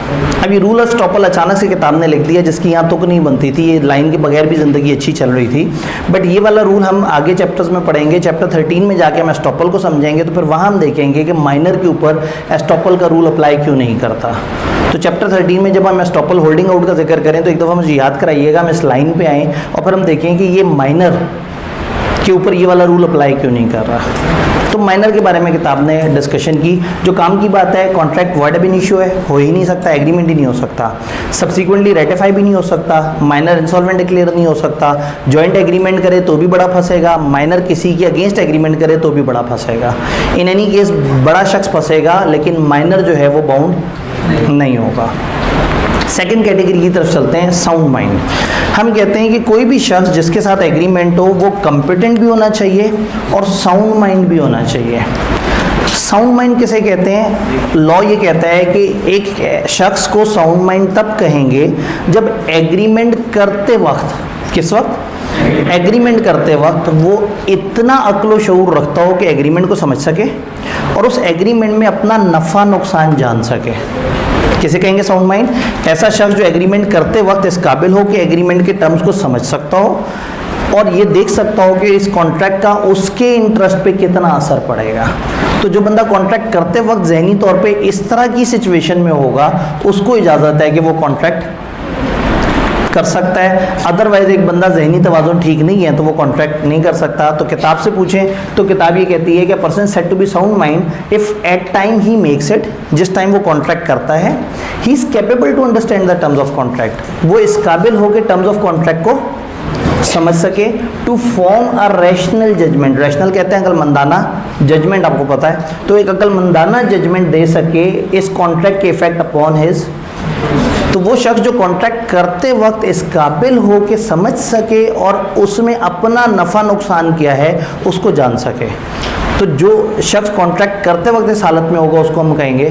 अब ये रूल ऑफ एस्टॉपल अचानक से किताब ने लिख दिया जिसकी यहाँ तुक नहीं बनती थी, ये लाइन के बगैर भी ज़िंदगी अच्छी चल रही थी। बट ये वाला रूल हम आगे चैप्टर्स में पढ़ेंगे, चैप्टर 13 में जाके हम एस्टॉपल को समझेंगे, तो फिर वहाँ हम देखेंगे कि माइनर के ऊपर एस्टॉपल का रूल अप्लाई क्यों नहीं करता। तो चैप्टर 13 में जब हम एस्टॉपल होल्डिंग आउट का जिक्र करें तो एक दफ़ा मुझे याद कराइएगा, हम इस लाइन पर आएँ और फिर हम देखें कि ये माइनर के ऊपर ये वाला रूल अप्लाई क्यों नहीं कर रहा। तो माइनर के बारे में किताब ने डिस्कशन की। जो काम की बात है, कॉन्ट्रैक्ट वर्ड अब इनिशियो है, हो ही नहीं सकता, एग्रीमेंट ही नहीं हो सकता, सब्सिक्वेंटली रेटिफाई भी नहीं हो सकता, माइनर इंसॉल्वेंट डिक्लेयर नहीं हो सकता, जॉइंट एग्रीमेंट करे तो भी बड़ा फंसेगा, माइनर किसी के अगेंस्ट एग्रीमेंट करे तो भी बड़ा फंसेगा। इन एनी केस बड़ा शख्स फंसेगा लेकिन माइनर जो है वो बाउंड नहीं होगा। सेकंड कैटेगरी की तरफ चलते हैं, साउंड माइंड। हम कहते हैं कि कोई भी शख्स जिसके साथ एग्रीमेंट हो वो कॉम्पिटेंट भी होना चाहिए और साउंड माइंड भी होना चाहिए। साउंड माइंड किसे कहते हैं? लॉ ये कहता है कि एक शख्स को साउंड माइंड तब कहेंगे जब एग्रीमेंट करते वक्त, किस वक्त? एग्रीमेंट करते वक्त वो इतना अक्ल शऊर रखता हो कि एग्रीमेंट को समझ सके और उस एग्रीमेंट में अपना नफ़ा नुकसान जान सके। किसे कहेंगे साउंड माइंड? ऐसा शख्स जो एग्रीमेंट करते वक्त इस काबिल हो कि एग्रीमेंट के टर्म्स को समझ सकता हो और ये देख सकता हो कि इस कॉन्ट्रैक्ट का उसके इंटरेस्ट पे कितना असर पड़ेगा। तो जो बंदा कॉन्ट्रैक्ट करते वक्त जहनी तौर पे इस तरह की सिचुएशन में होगा, उसको इजाज़त है कि वो कॉन्ट्रैक्ट कर सकता है। अदरवाइज एक बंदा जहनी तवाज़ुन ठीक नहीं है तो वो कॉन्ट्रैक्ट नहीं कर सकता। तो किताब से पूछें तो किताब ये कहती है कि person said to be sound mind if at time he makes it, जिस टाइम वो कॉन्ट्रैक्ट करता है, he is capable to understand the terms of contract, वो इस काबिल हो के टर्म्स ऑफ कॉन्ट्रैक्ट को समझ सके, to form a rational judgement, rational कहते हैं अक्लमंदाना, जजमेंट आपको पता है, तो एक अक्लमंदाना जजमेंट दे सके इस कॉन्ट्रैक्ट के इफेक्ट अपॉन हिज। तो वो शख्स जो कॉन्ट्रैक्ट करते वक्त इस काबिल हो के समझ सके और उसमें अपना नफ़ा नुकसान क्या है उसको जान सके। तो जो शख्स कॉन्ट्रैक्ट करते वक्त इस हालत में होगा उसको हम कहेंगे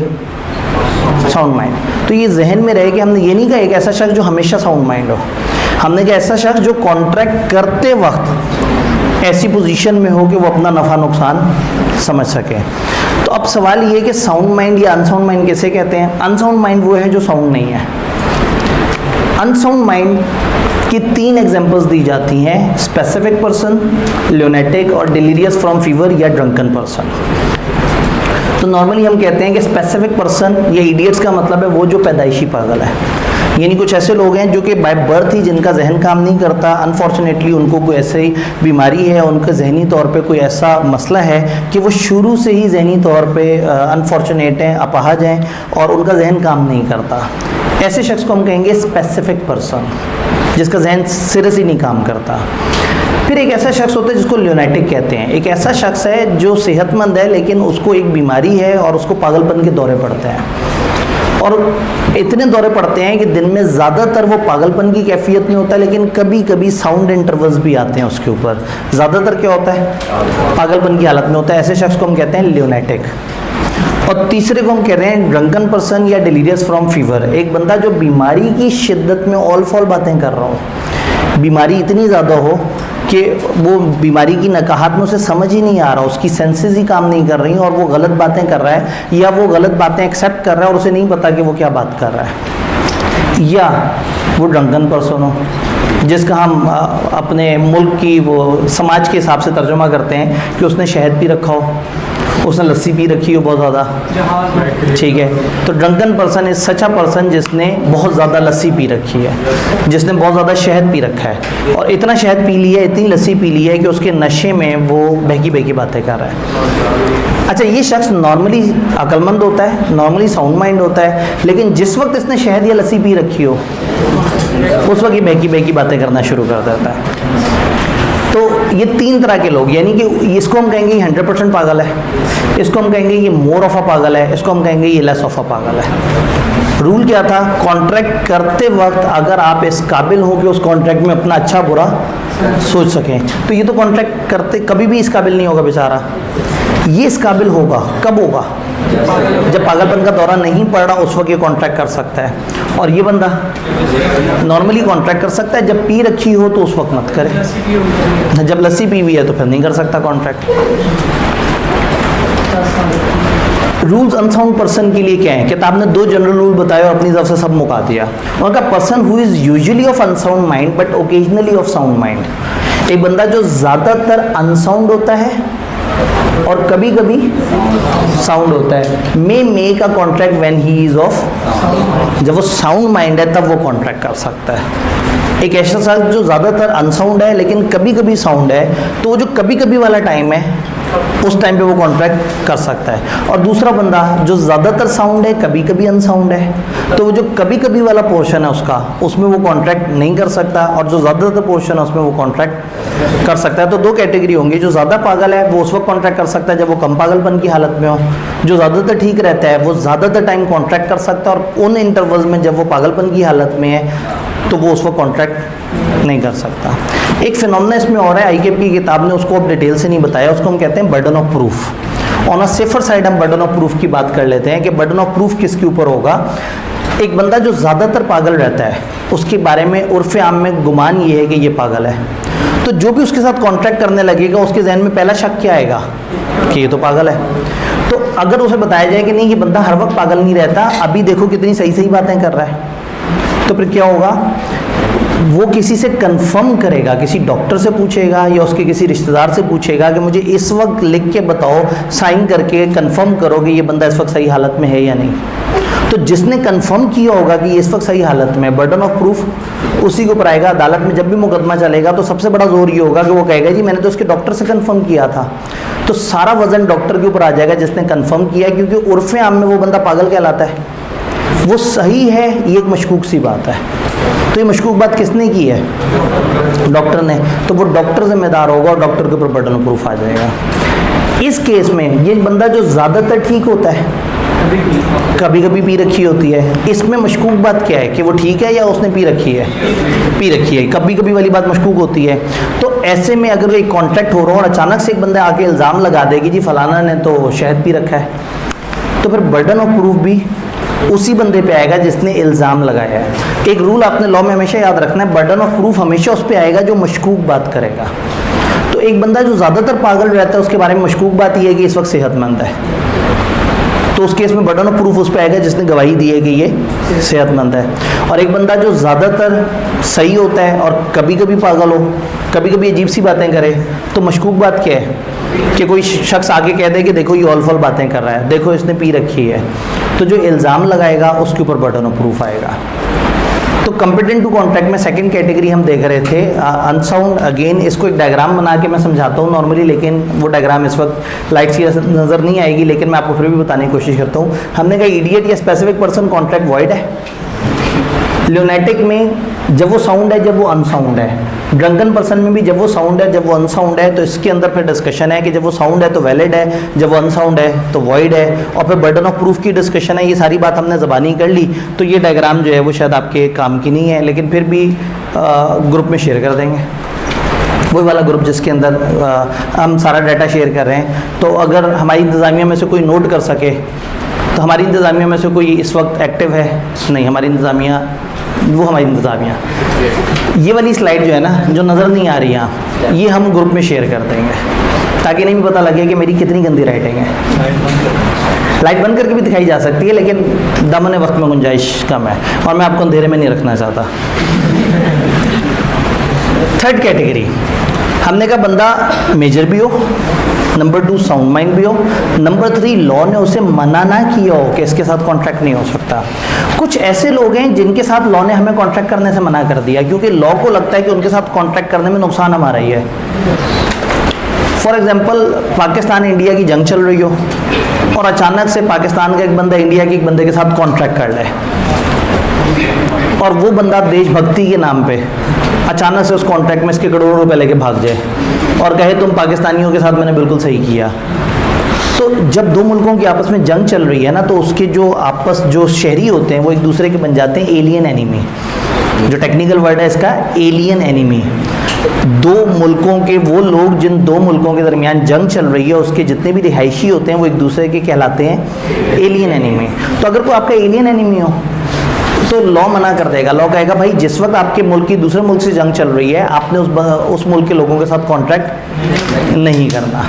साउंड माइंड। तो ये जहन में रहे कि हमने ये नहीं कहा एक ऐसा शख्स जो हमेशा साउंड माइंड हो, हमने कहा ऐसा शख्स जो कॉन्ट्रैक्ट करते वक्त ऐसी पोजीशन में हो कि वो अपना नफ़ा नुकसान समझ सके। तो अब सवाल ये है कि साउंड माइंड या अनसाउंड माइंड कैसे कहते हैं? अनसाउंड माइंड वो है जो साउंड नहीं है। अनसाउंड माइंड की 3 एग्जांपल्स दी जाती हैं, स्पेसिफिक पर्सन, ल्यूनेटिक और डिलीरियस फ्रॉम फीवर या ड्रंकन पर्सन। तो नॉर्मली हम कहते हैं कि स्पेसिफिक पर्सन या इडियट्स का मतलब है वो जो पैदाइशी पागल है, यानी कुछ ऐसे लोग हैं जो कि बाय बर्थ ही जिनका जहन काम नहीं करता, अनफॉर्चुनेटली उनको कोई ऐसी बीमारी है, उनका जहनी तौर पे कोई ऐसा मसला है कि वो शुरू से ही जहनी तौर पे अनफॉर्चुनेट हैं, अपाहज हैं और उनका जहन काम नहीं करता। ऐसे शख्स को हम कहेंगे स्पेसिफिक पर्सन, जिसका जहन सिरे से नहीं काम करता। फिर एक ऐसा शख्स होता है जिसको ल्यूनेटिक कहते हैं। एक ऐसा शख्स है जो सेहतमंद है लेकिन उसको एक बीमारी है और उसको पागलपन के दौरे पड़ते हैं और इतने दौरे पड़ते हैं कि दिन में ज़्यादातर वो पागलपन की कैफियत में होता है, लेकिन कभी कभी साउंड इंटरवल्स भी आते हैं उसके ऊपर। ज़्यादातर क्या होता है? पागलपन की हालत में होता है। ऐसे शख्स को हम कहते हैं ल्यूनेटिक। और तीसरे को हम कह रहे हैं ड्रंकन पर्सन या डिलीरियस फ्रॉम फीवर। एक बंदा जो बीमारी की शिद्दत में ऑल फॉल बातें कर रहा हो, बीमारी इतनी ज़्यादा हो कि वो बीमारी की नकाहत में उसे समझ ही नहीं आ रहा, उसकी सेंसेस ही काम नहीं कर रही और वो गलत बातें कर रहा है या वो गलत बातें एक्सेप्ट कर रहा है और उसे नहीं पता कि वो क्या बात कर रहा है। या वो ड्रंकन पर्सन हो जिसका हम अपने मुल्क की वो समाज के हिसाब से तर्जुमा करते हैं कि उसने शहद पी रखा हो, उसने लस्सी पी रखी हो बहुत ज़्यादा, ठीक है। तो drunken person is such a person जिसने बहुत ज़्यादा लस्सी पी रखी है, जिसने बहुत ज़्यादा शहद पी रखा है और इतना शहद पी लिया है, इतनी लस्सी पी ली है कि उसके नशे में वो बहकी बहकी बातें कर रहा है। अच्छा, ये शख्स नॉर्मली अक्लमंद होता है, नॉर्मली साउंड माइंड होता है, लेकिन जिस वक्त इसने शहद या लस्सी पी रखी हो उस वक्त ये बहकी बहकी बातें करना शुरू कर देता है। तो ये 3 तरह के लोग, यानी कि इसको हम कहेंगे 100% पागल है, इसको हम कहेंगे ये मोर ऑफ अ पागल है, इसको हम कहेंगे ये लेस ऑफ अ पागल है। रूल क्या था? कॉन्ट्रैक्ट करते वक्त अगर आप इस काबिल हो कि उस कॉन्ट्रैक्ट में अपना अच्छा बुरा सोच सकें, तो ये तो कॉन्ट्रैक्ट करते कभी भी इस काबिल नहीं होगा बेचारा। ये इस काबिल होगा कब होगा? जब पागलपन का दौरा नहीं पड़ रहा, उस वक्त ये कॉन्ट्रैक्ट कर सकता है। और ये बंदा नॉर्मली कॉन्ट्रैक्ट कर सकता है, जब पी रखी हो तो उस वक्त मत करे, जब लस्सी पी हुई है तो फिर नहीं कर सकता कॉन्ट्रैक्ट। रूल्स अनसाउंड पर्सन के लिए क्या है? किताब ने 2 जनरल रूल बताए और अपनी तरफ से सब मुका दिया। उनका person who is usually of unsound mind but occasionally of sound mind. एक बंदा जो ज़्यादातर अनसाउंड होता है और कभी कभी साउंड होता है, may make a contract when he is of, जब वो साउंड माइंड है तब वो कॉन्ट्रैक्ट कर सकता है। एक ऐसा शख्स जो ज़्यादातर अनसाउंड है लेकिन कभी कभी साउंड है, तो वो जो कभी कभी वाला टाइम है उस टाइम पे वो कॉन्ट्रैक्ट कर सकता है। और दूसरा बंदा जो ज़्यादातर साउंड है कभी कभी अनसाउंड है, तो वो जो कभी कभी वाला पोर्शन है उसका, उसमें वो कॉन्ट्रैक्ट नहीं कर सकता, और जो ज़्यादातर पोर्शन है उसमें वो कॉन्ट्रैक्ट कर सकता है। तो 2 कैटेगरी होंगी, जो ज़्यादा पागल है वो उस वक्त कॉन्ट्रैक्ट कर सकता है जब वो कम पागलपन की हालत में हो, जो ज़्यादातर ठीक रहता है वो ज़्यादातर टाइम कॉन्ट्रैक्ट कर सकता है, और उन इंटरवल्स में जब वो पागलपन की हालत में है तो वो उस वक्त कॉन्ट्रैक्ट नहीं कर सकता। एक फिनोमेना इसमें और है, आईकेप की किताब ने उसको अब डिटेल से नहीं बताया, उसको हम कहते हैं burden of proof. On a safer side हम बर्डन ऑफ प्रूफ की बात कर लेते हैं कि बर्डन ऑफ प्रूफ किसके ऊपर होगा। एक बंदा जो ज़्यादातर पागल रहता है उसके बारे में उर्फ़ आम में गुमान ये है कि ये पागल है, तो जो भी उसके साथ कॉन्ट्रैक्ट करने लगेगा उसके जहन में पहला शक क्या आएगा कि ये तो पागल है। तो अगर उसे बताया जाए कि नहीं ये बंदा हर वक्त पागल नहीं रहता, अभी देखो कितनी सही सही बातें कर रहा है, तो फिर क्या होगा, वो किसी से कंफर्म करेगा, किसी डॉक्टर से पूछेगा या उसके किसी रिश्तेदार से पूछेगा कि मुझे इस वक्त लिख के बताओ, साइन करके कंफर्म करो कि ये बंदा इस वक्त सही हालत में है या नहीं। तो जिसने कंफर्म किया होगा कि ये इस वक्त सही हालत में, बर्डन ऑफ प्रूफ उसी के ऊपर आएगा। अदालत में जब भी मुकदमा चलेगा तो सबसे बड़ा जोर ये होगा कि वो कहेगा जी मैंने तो उसके डॉक्टर से कंफर्म किया था। तो सारा वजन डॉक्टर के ऊपर आ जाएगा जिसने कंफर्म किया, क्योंकि उर्फ़े आम में वो बंदा पागल कहलाता है, वो सही है, ये एक मशकूक सी बात है। तो ये मशकूक बात किसने की है? डॉक्टर ने। तो वो डॉक्टर जिम्मेदार होगा और डॉक्टर के ऊपर बर्डन ऑफ प्रूफ आ जाएगा। इस केस में ये बंदा जो ज़्यादातर ठीक होता है, कभी कभी पी रखी होती है, इसमें मशकूक बात क्या है कि वो ठीक है या उसने पी रखी है? पी रखी है। कभी कभी वाली बात मशकूक होती है। तो ऐसे में अगर एक कॉन्ट्रैक्ट हो रहा हो और अचानक से एक बंदा आके इल्ज़ाम लगा दे कि जी फलाना ने तो शहद पी रखा है, तो फिर बर्डन ऑफ प्रूफ भी उसी बंदे पे आएगा जिसने इल्ज़ाम लगाया है। एक रूल आपने लॉ में हमेशा याद रखना है, बर्डन ऑफ प्रूफ हमेशा उस पर आएगा जो मशकूक बात करेगा। तो एक बंदा जो ज़्यादातर पागल रहता है उसके बारे में मशकूक बात यह है कि इस वक्त सेहतमंद है, तो उस केस में बर्डन ऑफ प्रूफ उस पर आएगा जिसने गवाही दी है कि ये सेहतमंद है। और एक बंदा जो ज़्यादातर सही होता है और कभी कभी पागल हो, कभी कभी अजीब सी बातें करे, तो मशकूक बात क्या है कि कोई शख्स आगे कह दे कि देखो ये ऑलफल बातें कर रहा है, देखो इसने पी रखी है, तो जो इल्ज़ाम लगाएगा उसके ऊपर बर्डन ऑफ प्रूफ आएगा। तो कंपिटेंट टू कॉन्ट्रैक्ट में सेकंड कैटेगरी हम देख रहे थे अनसाउंड। अगेन इसको एक डायग्राम बना के मैं समझाता हूँ नॉर्मली, लेकिन वो डायग्राम इस वक्त लाइट सी नज़र नहीं आएगी, लेकिन मैं आपको फिर भी बताने की कोशिश करता हूँ। हमने कहा इडियट या स्पेसिफिक पर्सन कॉन्ट्रैक्ट वॉइड है। ल्यूनेटिक में जब वो साउंड है जब वो अनसाउंड है। ड्रंकन पर्सन में भी जब वो साउंड है जब वो अनसाउंड है। तो इसके अंदर फिर डिस्कशन है कि जब वो साउंड है तो वैलिड है, जब वो अनसाउंड है तो वॉइड है, और फिर बर्डन ऑफ प्रूफ की डिस्कशन है। ये सारी बात हमने ज़बानी कर ली, तो ये डायग्राम जो है वो शायद आपके काम की नहीं है, लेकिन फिर भी ग्रुप में शेयर कर देंगे, वही वाला ग्रुप जिसके अंदर हम सारा डाटा शेयर कर रहे हैं। तो अगर हमारी इंतज़ामिया में से कोई नोट कर सके, तो हमारी इंतज़ामिया में से कोई इस वक्त एक्टिव है? नहीं, हमारी इंतज़ामिया, वो हमारी इंतज़ामिया, ये वाली स्लाइड जो है ना जो नज़र नहीं आ रही यहाँ, ये हम ग्रुप में शेयर कर देंगे ताकि नहीं भी पता लगे कि मेरी कितनी गंदी राइटिंग है। लाइट बंद करके भी दिखाई जा सकती है, लेकिन दामन वक्त में गुंजाइश कम है और मैं आपको अंधेरे में नहीं रखना चाहता। थर्ड कैटेगरी हमने कहा बंदा मेजर भी हो, नंबर 2 साउंड माइंड भी हो, नंबर 3 लॉ ने उसे मना ना किया हो कि इसके साथ कॉन्ट्रैक्ट नहीं हो सकता। कुछ ऐसे लोग हैं जिनके साथ लॉ ने हमें कॉन्ट्रैक्ट करने से मना कर दिया क्योंकि लॉ को लगता है कि उनके साथ कॉन्ट्रैक्ट करने में नुकसान हमारा ही है। फॉर एग्जाम्पल, पाकिस्तान इंडिया की जंग चल रही हो और अचानक से पाकिस्तान का एक बंदा इंडिया के एक बंदे के साथ कॉन्ट्रैक्ट कर ले, और वो बंदा देशभक्ति के नाम पे अचानक से उस कॉन्ट्रैक्ट में इसके करोड़ों रुपए लेके भाग जाए और कहे तुम पाकिस्तानियों के साथ मैंने बिल्कुल सही किया। तो जब दो मुल्कों की आपस में जंग चल रही है ना, तो उसके जो शहरी होते हैं वो एक दूसरे के बन जाते हैं एलियन एनिमी। जो टेक्निकल वर्ड है इसका एलियन एनिमी। दो मुल्कों के वो लोग जिन दो मुल्कों के दरमियान जंग चल रही है उसके जितने भी रिहायशी होते हैं वो एक दूसरे के कहलाते हैं एलियन एनिमी। तो अगर कोई आपका एलियन एनिमी हो तो लॉ मना कर देगा। लॉ कहेगा भाई जिस वक्त आपके मुल्क की दूसरे मुल्क से जंग चल रही है आपने उस मुल्क के लोगों के साथ कॉन्ट्रैक्ट नहीं करना।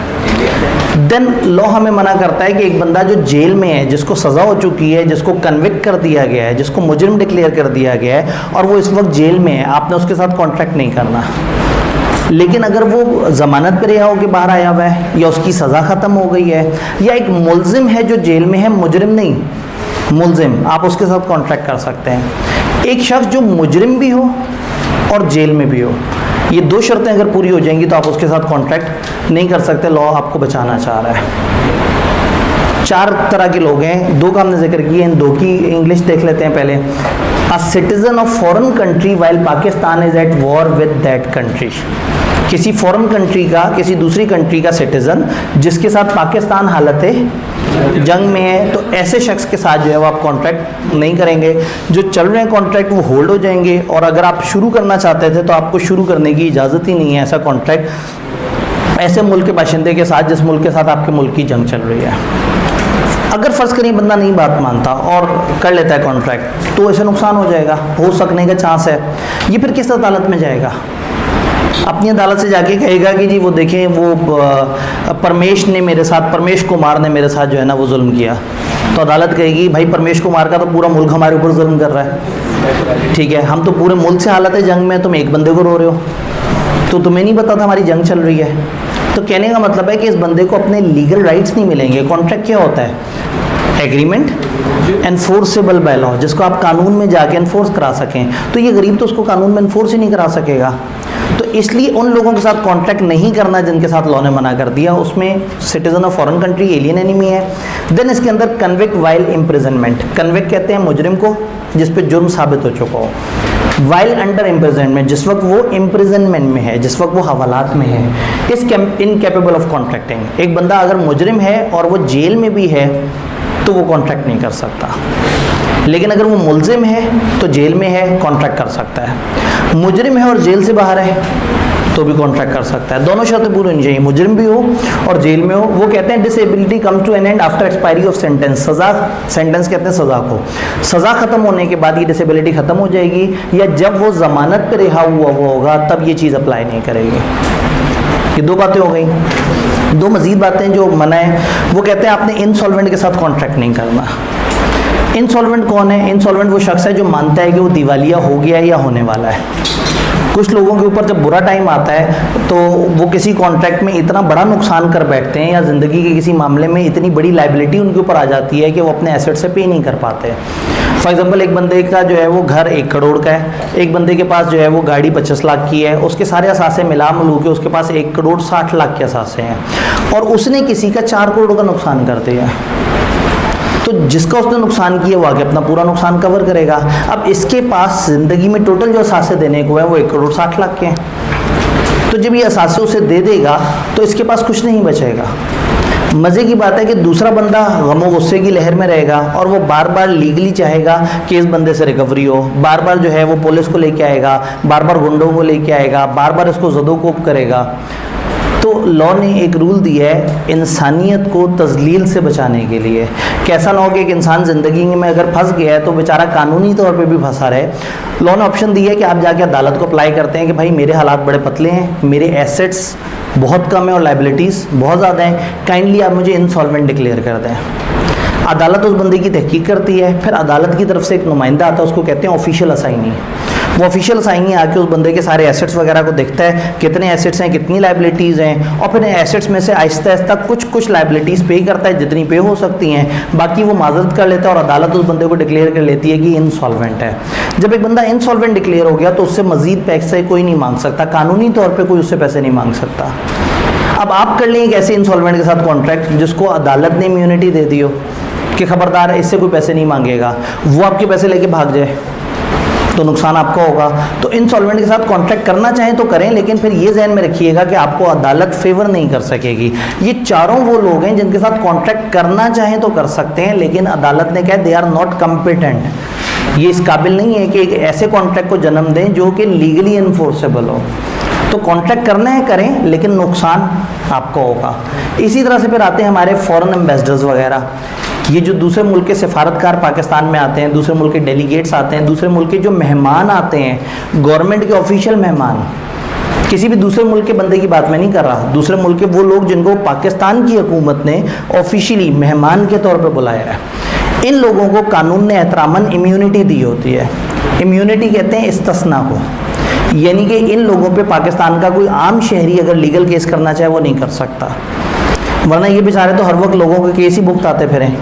देन लॉ हमें मना करता है कि एक बंदा जो जेल में है, जिसको सज़ा हो चुकी है, जिसको कन्विक्ट कर दिया गया है, जिसको मुजरिम डिक्लेयर कर दिया गया है और वो इस वक्त जेल में है, आपने उसके साथ कॉन्ट्रैक्ट नहीं करना। लेकिन अगर वो ज़मानत पर रिहा होकर बाहर आया हुआ है या उसकी सज़ा ख़त्म हो गई है या एक मुलजिम है जो जेल में है, मुजरिम नहीं मुलजिम, आप उसके साथ कॉन्ट्रैक्ट कर सकते हैं। एक शख्स जो मुजरिम भी हो और जेल में भी हो, ये दो शर्तें अगर पूरी हो जाएंगी तो आप उसके साथ कॉन्ट्रैक्ट नहीं कर सकते। लॉ आपको बचाना चाह रहा है। 4 तरह के लोग हैं, 2 का हमने जिक्र किया, इन 2 की इंग्लिश देख लेते हैं पहले। A citizen of foreign country while Pakistan is at war with that country. किसी फॉरेन कंट्री का, किसी दूसरी कंट्री का सिटीजन जिसके साथ पाकिस्तान हालत जंग में है, तो ऐसे शख्स के साथ जो है वो आप कॉन्ट्रैक्ट नहीं करेंगे। जो चल रहे हैं कॉन्ट्रैक्ट वो होल्ड हो जाएंगे, और अगर आप शुरू करना चाहते थे तो आपको शुरू करने की इजाज़त ही नहीं है ऐसा कॉन्ट्रैक्ट ऐसे मुल्क के बाशिंदे के साथ जिस मुल्क के साथ आपके मुल्क की जंग चल रही है। अगर फ़र्ज़ करिए बंदा नहीं बात मानता और कर लेता है कॉन्ट्रैक्ट, तो ऐसे नुकसान हो जाएगा, हो सकने का चांस है। ये फिर किस अदालत में जाएगा? अपनी अदालत से जाके कहेगा कि जी वो देखें वो परमेश कुमार ने मेरे साथ जो है ना वो जुल्म किया, तो अदालत कहेगी भाई परमेश कुमार का तो पूरा मुल्क हमारे ऊपर जुल्म कर रहा है, ठीक है, हम तो पूरे मुल्क से हालत है जंग में, तुम एक बंदे को रो रहे हो, तो तुम्हें नहीं पता था हमारी जंग चल रही है। तो कहने का मतलब है कि इस बंदे को अपने लीगल राइट्स नहीं मिलेंगे। कॉन्ट्रैक्ट क्या होता है? एग्रीमेंट एनफोर्सेबल बाय लॉ, जिसको आप कानून में जाके एनफोर्स करा सकें। तो ये गरीब तो उसको कानून में एनफोर्स ही नहीं करा सकेगा, तो इसलिए उन लोगों के साथ कॉन्ट्रैक्ट नहीं करना जिनके साथ लॉ ने मना कर दिया। उसमें citizen of foreign country, alien enemy है। देन इसके अंदर कन्विक्ट वाइल इम्प्रिजनमेंट, कन्विक्ट कहते हैं मुजरिम को जिस पे जुर्म साबित हो चुका हो, वाइल अंडर इम्प्रिजनमेंट जिस वक्त वो इम्प्रिजनमेंट में है, जिस वक्त वो हवालात में है, इस इनकेपेबल ऑफ कॉन्ट्रैक्टिंग। एक बंदा अगर मुजरिम है और वो जेल में भी है तो वो कॉन्ट्रैक्ट नहीं कर सकता, लेकिन अगर वो मुलजिम है तो जेल में है कॉन्ट्रैक्ट कर सकता है, मुजरिम है और जेल से बाहर है तो भी कॉन्ट्रैक्ट कर सकता है। दोनों शर्तें पूरी होनी चाहिए, मुजरिम भी हो और जेल में हो। वो कहते हैं disability comes to an end after expiry of sentence, सज़ा, सेंटेंस कहते हैं सज़ा को, सज़ा ख़त्म होने के बाद ये डिसेबिलिटी ख़त्म हो जाएगी, या जब वो ज़मानत पे रिहा हुआ होगा तब ये चीज़ अप्लाई नहीं करेगी। ये दो बातें हो गई। दो मज़ीद बातें जो मना है, वो कहते हैं आपने इंसॉल्वेंट के साथ कॉन्ट्रैक्ट नहीं करना। इंसॉल्वेंट कौन है? इंसॉल्वेंट वो शख्स है जो मानता है कि वो दिवालिया हो गया है या होने वाला है। कुछ लोगों के ऊपर जब बुरा टाइम आता है तो वो किसी कॉन्ट्रैक्ट में इतना बड़ा नुकसान कर बैठते हैं या ज़िंदगी के किसी मामले में इतनी बड़ी लाइबिलिटी उनके ऊपर आ जाती है कि वो अपने एसेट से पे नहीं कर पाते। फॉर एग्जांपल एक बंदे का जो है वो घर 1 करोड़ का है, एक बंदे के पास जो है वो गाड़ी 25 लाख की है, उसके सारे असासे मिला मिलू के उसके पास 1 करोड़ 60 लाख के असासे हैं, और उसने किसी का 4 करोड़ का नुकसान कर दिया। तो जिसका उसने नुकसान किया वो आगे अपना पूरा नुकसान कवर करेगा। अब इसके पास ज़िंदगी में टोटल जो असासे देने को है वो 1 करोड़ 60 लाख के हैं, तो जब ये असासे उसे दे देगा तो इसके पास कुछ नहीं बचेगा। मज़े की बात है कि दूसरा बंदा गमो गुस्से की लहर में रहेगा और वो बार बार लीगली चाहेगा कि इस बंदे से रिकवरी हो, बार बार जो है वो पुलिस को लेके आएगा, बार बार गुंडों को लेके आएगा, बार बार इसको ज़दोकोब करेगा। तो लॉ ने एक रूल दिया है इंसानियत को तजलील से बचाने के लिए। कैसा ना हो कि एक इंसान ज़िंदगी में अगर फंस गया है तो बेचारा कानूनी तौर पे भी फंसा रहे। लॉ ने ऑप्शन दिया है कि आप जाके अदालत को अप्लाई करते हैं कि भाई मेरे हालात बड़े पतले हैं, मेरे एसेट्स बहुत कम है और लाइबिलिटीज़ बहुत ज़्यादा हैं, काइंडली आप मुझे इंसॉल्वेंट डिक्लेयर कर दें। अदालत उस बंदे की तहकीक करती है, फिर अदालत की तरफ से एक नुमाइंदा आता है, उसको कहते हैं ऑफिशियल असाइनी। वो ऑफिशियल असाइनी आके उस बंदे के सारे एसेट्स वगैरह को देखता है, कितने एसेट्स हैं, कितनी लाइबिलिटीज़ हैं, और फिर एसेट्स में से आहिस्ता आहिस्ता कुछ लाइबिलिटीज़ पे करता है जितनी पे हो सकती हैं, बाकी वो माजरत कर लेता है और अदालत उस बंदे को डिक्लेयर कर लेती है कि इंसॉल्वेंट है। जब एक बंदा इंसॉल्वेंट डिक्लेयर हो गया तो उससे मजीद पैसे कोई नहीं मांग सकता, कानूनी तौर पर कोई उससे पैसे नहीं मांग सकता। अब आप कर लें एक ऐसे इंसॉल्वेंट के साथ कॉन्ट्रैक्ट जिसको अदालत ने इम्यूनिटी दे दी हो कि खबरदार है इससे कोई पैसे नहीं मांगेगा, वो आपके पैसे लेके भाग जाए तो नुकसान आपका होगा। तो इंसॉल्वेंट के साथ कॉन्ट्रैक्ट करना चाहें तो करें, लेकिन फिर ये जहन में रखिएगा कि आपको अदालत फेवर नहीं कर सकेगी। ये चारों वो लोग हैं जिनके साथ कॉन्ट्रैक्ट करना चाहें तो कर सकते हैं, लेकिन अदालत ने कहा दे आर नॉट कम्पिटेंट, ये इस काबिल नहीं है कि एक ऐसे कॉन्ट्रैक्ट को जन्म दें जो कि लीगली इन्फोर्सेबल हो। तो कॉन्ट्रैक्ट करना है करें, लेकिन नुकसान आपको होगा। इसी तरह से फिर आते हैं हमारे फॉरेन एम्बेसडर्स वगैरह, ये जो दूसरे मुल्क के सफारतकार पाकिस्तान में आते हैं, दूसरे मुल्क के डेलीगेट्स आते हैं, दूसरे मुल्क के जो मेहमान आते हैं, गवर्नमेंट के ऑफिशियल मेहमान, किसी भी दूसरे मुल्क के बंदे की बात मैं नहीं कर रहा, दूसरे मुल्क के वो लोग जिनको पाकिस्तान की हुकूमत ने ऑफिशियली मेहमान के तौर पर बुलाया है, इन लोगों को कानून ने एहतरामन इम्यूनिटी दी होती है। इम्यूनिटी कहते हैं इस्तिस्ना को, यानी कि इन लोगों पे पाकिस्तान का कोई आम शहरी अगर लीगल केस करना चाहे वो नहीं कर सकता, वरना ये बेचारे तो हर वक्त लोगों के केस ही भुगताते फिरें।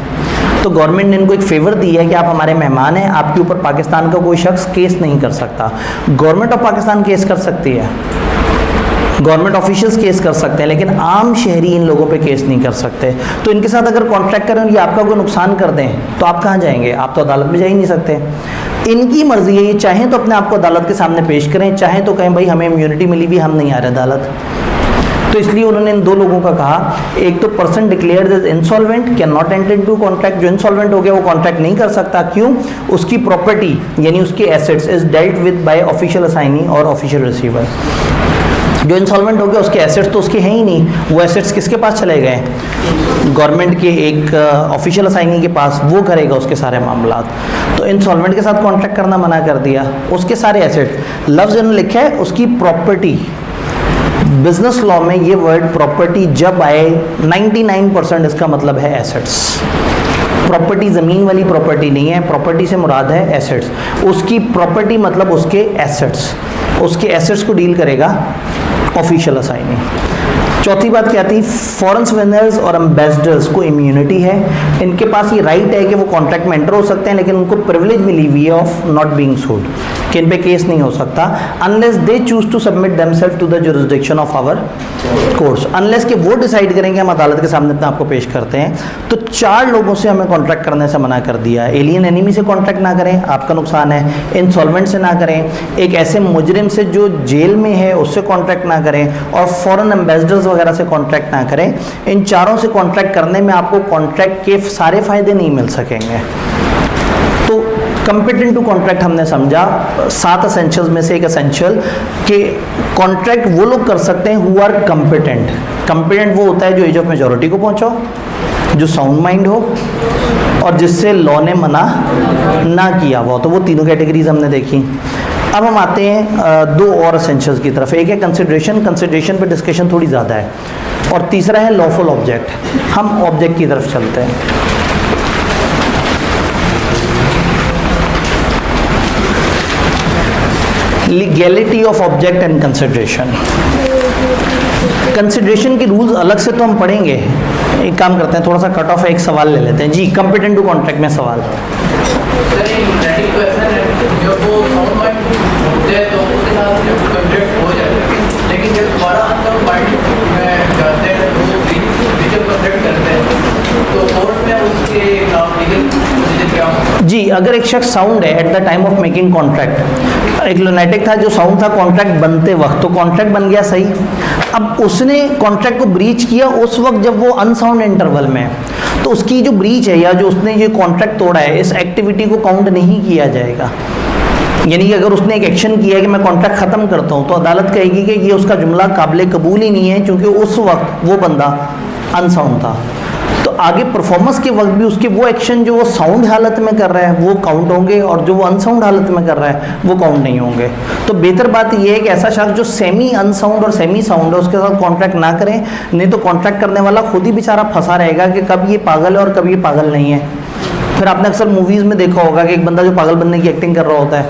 तो गवर्नमेंट ने इनको एक फेवर दी है कि आप हमारे मेहमान हैं, आपके ऊपर पाकिस्तान का कोई शख्स केस नहीं कर सकता। गवर्नमेंट ऑफ पाकिस्तान केस कर सकती है, गवर्नमेंट ऑफिशियल्स केस कर सकते हैं, लेकिन आम शहरी इन लोगों पे केस नहीं कर सकते। तो इनके साथ अगर कॉन्ट्रैक्ट करें और ये आपका कोई नुकसान कर दें तो आप कहाँ जाएंगे? आप तो अदालत में जा ही नहीं सकते। इनकी मर्जी है, ये चाहें तो अपने आप को अदालत के सामने पेश करें, चाहें तो कहें भाई हमें इम्यूनिटी मिली भी, हम नहीं आ रहे अदालत। तो इसलिए उन्होंने इन दो लोगों का कहा, एक तो person declared as insolvent can not enter into contract, जो इंसॉल्वेंट हो गया वो कॉन्ट्रैक्ट नहीं कर सकता। क्यों? उसकी प्रॉपर्टी यानी उसके assets is dealt with by official assignee और ऑफिशियल रिसीवर। जो इंसॉल्वेंट हो गया उसके एसेट्स तो उसके हैं ही नहीं, वो एसेट्स किसके पास चले गए? गवर्नमेंट के एक ऑफिशियल असाइनी के पास, वो करेगा उसके सारे मामलात। तो इंसॉल्वेंट के साथ कॉन्ट्रैक्ट करना मना कर दिया। उसके सारे एसेट, लफ्ज़ इन्होंने लिखा है उसकी प्रॉपर्टी, बिजनेस लॉ में ये वर्ड प्रॉपर्टी जब आए 99% इसका मतलब है एसेट्स। प्रॉपर्टी ज़मीन वाली प्रॉपर्टी नहीं है, प्रॉपर्टी से मुराद है एसेट्स। उसकी प्रॉपर्टी मतलब उसके एसेट्स, उसके एसेट्स को डील करेगा ऑफिशियल असाइनी। चौथी बात क्या थी, फॉरेन विनर्स और एम्बेसडर्स को इम्यूनिटी है, इनके पास ये राइट है कि वो कॉन्ट्रैक्ट में एंटर हो सकते हैं, लेकिन उनको प्रिविलेज मिली हुई है ऑफ नॉट बीइंग सूड, कि इन पे केस नहीं हो सकता unless they choose to submit themselves to the jurisdiction of our courts, unless कि वो डिसाइड करेंगे हम अदालत के सामने अपने आपको पेश करते हैं। तो 4 लोगों से हमें कॉन्ट्रैक्ट करने से मना कर दिया। एलियन एनिमी से कॉन्ट्रैक्ट ना करें, आपका नुकसान है। इंसॉल्वेंट से ना करें, एक ऐसे मुजरिम से जो जेल में है उससे कॉन्ट्रैक्ट ना करें, और फॉरेन एम्बेसडर्स वगैरह से कॉन्ट्रैक्ट ना करें। इन चारों से कॉन्ट्रैक्ट करने में आपको कॉन्ट्रैक्ट के सारे फायदे नहीं मिल सकेंगे। तो कंपिटेंट टू कॉन्ट्रैक्ट हमने समझा 7 एसेंशियल्स में से एक एसेंशियल कि कॉन्ट्रैक्ट वो लोग कर सकते हैं हु आर कंपिटेंट। कंपिटेंट वो होता है जो एज ऑफ मेजॉरिटी को पहुंचो, जो साउंड माइंड हो, और जिससे लॉ ने मना ना किया हुआ। तो वो तीनों कैटेगरीज हमने देखी। अब हम आते हैं 2 और एसेंशियल्स की तरफ। एक है कंसिडरेशन, कंसिडरेशन पे डिस्कशन थोड़ी ज़्यादा है, और तीसरा है लॉफुल ऑब्जेक्ट। हम ऑब्जेक्ट की तरफ चलते हैं। Legality of object and consideration. Consideration के रूल्स अलग से तो हम पढ़ेंगे, एक काम करते हैं, थोड़ा सा कट ऑफ एक सवाल ले लेते हैं। जी, कंपिटेंट टू कॉन्ट्रैक्ट में सवाल। जी, अगर एक शख्स साउंड है eight the time of making contract, एक लुनेटिक था जो साउंड था कॉन्ट्रैक्ट बनते वक्त, तो कॉन्ट्रैक्ट बन गया सही। अब उसने कॉन्ट्रैक्ट को ब्रीच किया उस वक्त जब वो अनसाउंड इंटरवल में है, तो उसकी जो ब्रीच है या जो उसने ये कॉन्ट्रैक्ट तोड़ा है, इस एक्टिविटी को काउंट नहीं किया जाएगा। यानी कि अगर उसने एक एक्शन किया है कि मैं कॉन्ट्रैक्ट ख़त्म करता हूँ, तो अदालत कहेगी कि ये उसका जुमला काबिल कबूल ही नहीं है, क्योंकि उस वक्त वो बंदा अनसाउंड था। तो आगे परफॉर्मेंस के वक्त भी उसके वो एक्शन जो वो साउंड हालत में कर रहा है वो काउंट होंगे, और जो वो अनसाउंड हालत में कर रहा है वो काउंट नहीं होंगे। तो बेहतर बात ये है कि ऐसा शख्स जो सेमी अनसाउंड और सेमी साउंड है उसके साथ कॉन्ट्रैक्ट ना करें, नहीं तो कॉन्ट्रैक्ट करने वाला खुद ही बेचारा फंसा रहेगा कि कब ये पागल है और कब ये पागल नहीं है। फिर आपने अक्सर मूवीज़ में देखा होगा कि एक बंदा जो पागल बनने की एक्टिंग कर रहा होता है,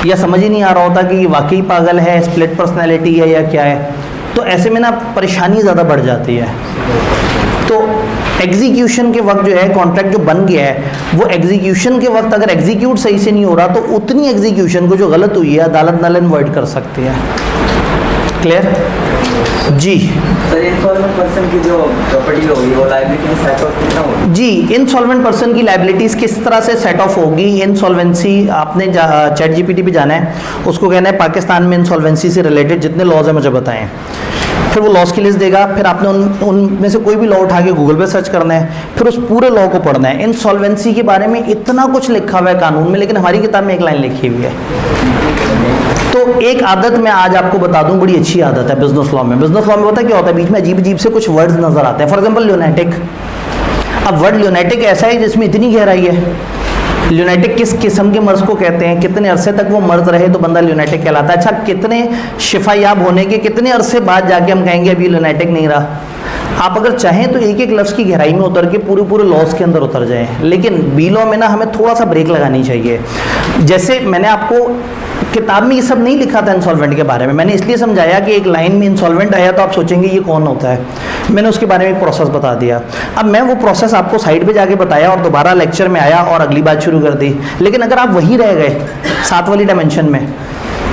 या समझ ही नहीं आ रहा होता कि ये वाकई पागल है, स्प्लिट पर्सनैलिटी है या क्या है, तो ऐसे में ना परेशानी ज़्यादा बढ़ जाती है। तो एग्जीक्यूशन के वक्त जो है कॉन्ट्रैक्ट जो बन गया है, वो एग्जीक्यूशन के वक्त अगर एग्जीक्यूट सही से नहीं हो रहा, तो उतनी एग्जीक्यूशन को जो गलत हुई है अदालत नल एंड वॉइड कर सकती है। क्लियर? जी सर, इनसॉल्वेंट पर्सन की जो प्रॉपर्टी होगी वो लायबिलिटी सेट ऑफ कितना होगी? जी, इनसॉल्वेंट पर्सन की लायबिलिटीज़ किस तरह से सेट ऑफ होगी? इनसॉल्वेंसी आपने चैट जीपीटी पे जाना है, उसको कहना है पाकिस्तान में इनसॉल्वेंसी से रिलेटेड जितने लॉज हैं मुझे बताएं। फिर वो लॉज की लिस्ट देगा, फिर आपने उनमें से कोई भी लॉ उठा के गूगल पे सर्च करना है, फिर उस पूरे लॉ को पढ़ना है। इंसॉल्वेंसी के बारे में इतना कुछ लिखा हुआ है कानून में, लेकिन हमारी किताब में एक लाइन लिखी हुई है। तो एक आदत मैं आज आपको बता दूं, बड़ी अच्छी आदत है बिजनेस लॉ में। बिजनेस लॉ में पता क्या होता है, बीच में अजीब अजीब से कुछ वर्ड्स नजर आते हैं। For example lunatic. अब वर्ड ल्यूनेटिक ऐसा है जिसमें इतनी गहराई है। ल्यूनेटिक किस किस्म के मर्ज को कहते हैं, कितने अरसे तक वो मर्ज रहे तो बंदा ल्यूनेटिक कहलाता है। अच्छा, कितने शिफायाब होने के कितने अरसे बाद जाके हम कहेंगे अभी ल्यूनेटिक नहीं रहा। आप अगर चाहें तो एक एक लफ्ज़ की गहराई में उतर के पूरे पूरे लॉज के अंदर उतर जाएं, लेकिन बी लॉ में ना हमें थोड़ा सा ब्रेक लगानी चाहिए। जैसे मैंने आपको किताब में ये सब नहीं लिखा था इंसॉल्वेंट के बारे में, मैंने इसलिए समझाया कि एक लाइन में इंसॉल्वेंट आया तो आप सोचेंगे ये कौन होता है। मैंने उसके बारे में एक प्रोसेस बता दिया। अब मैं वो प्रोसेस आपको साइड पे जाके बताया और दोबारा लेक्चर में आया और अगली बात शुरू कर दी, लेकिन अगर आप वहीं रह गए 7 वाली डायमेंशन में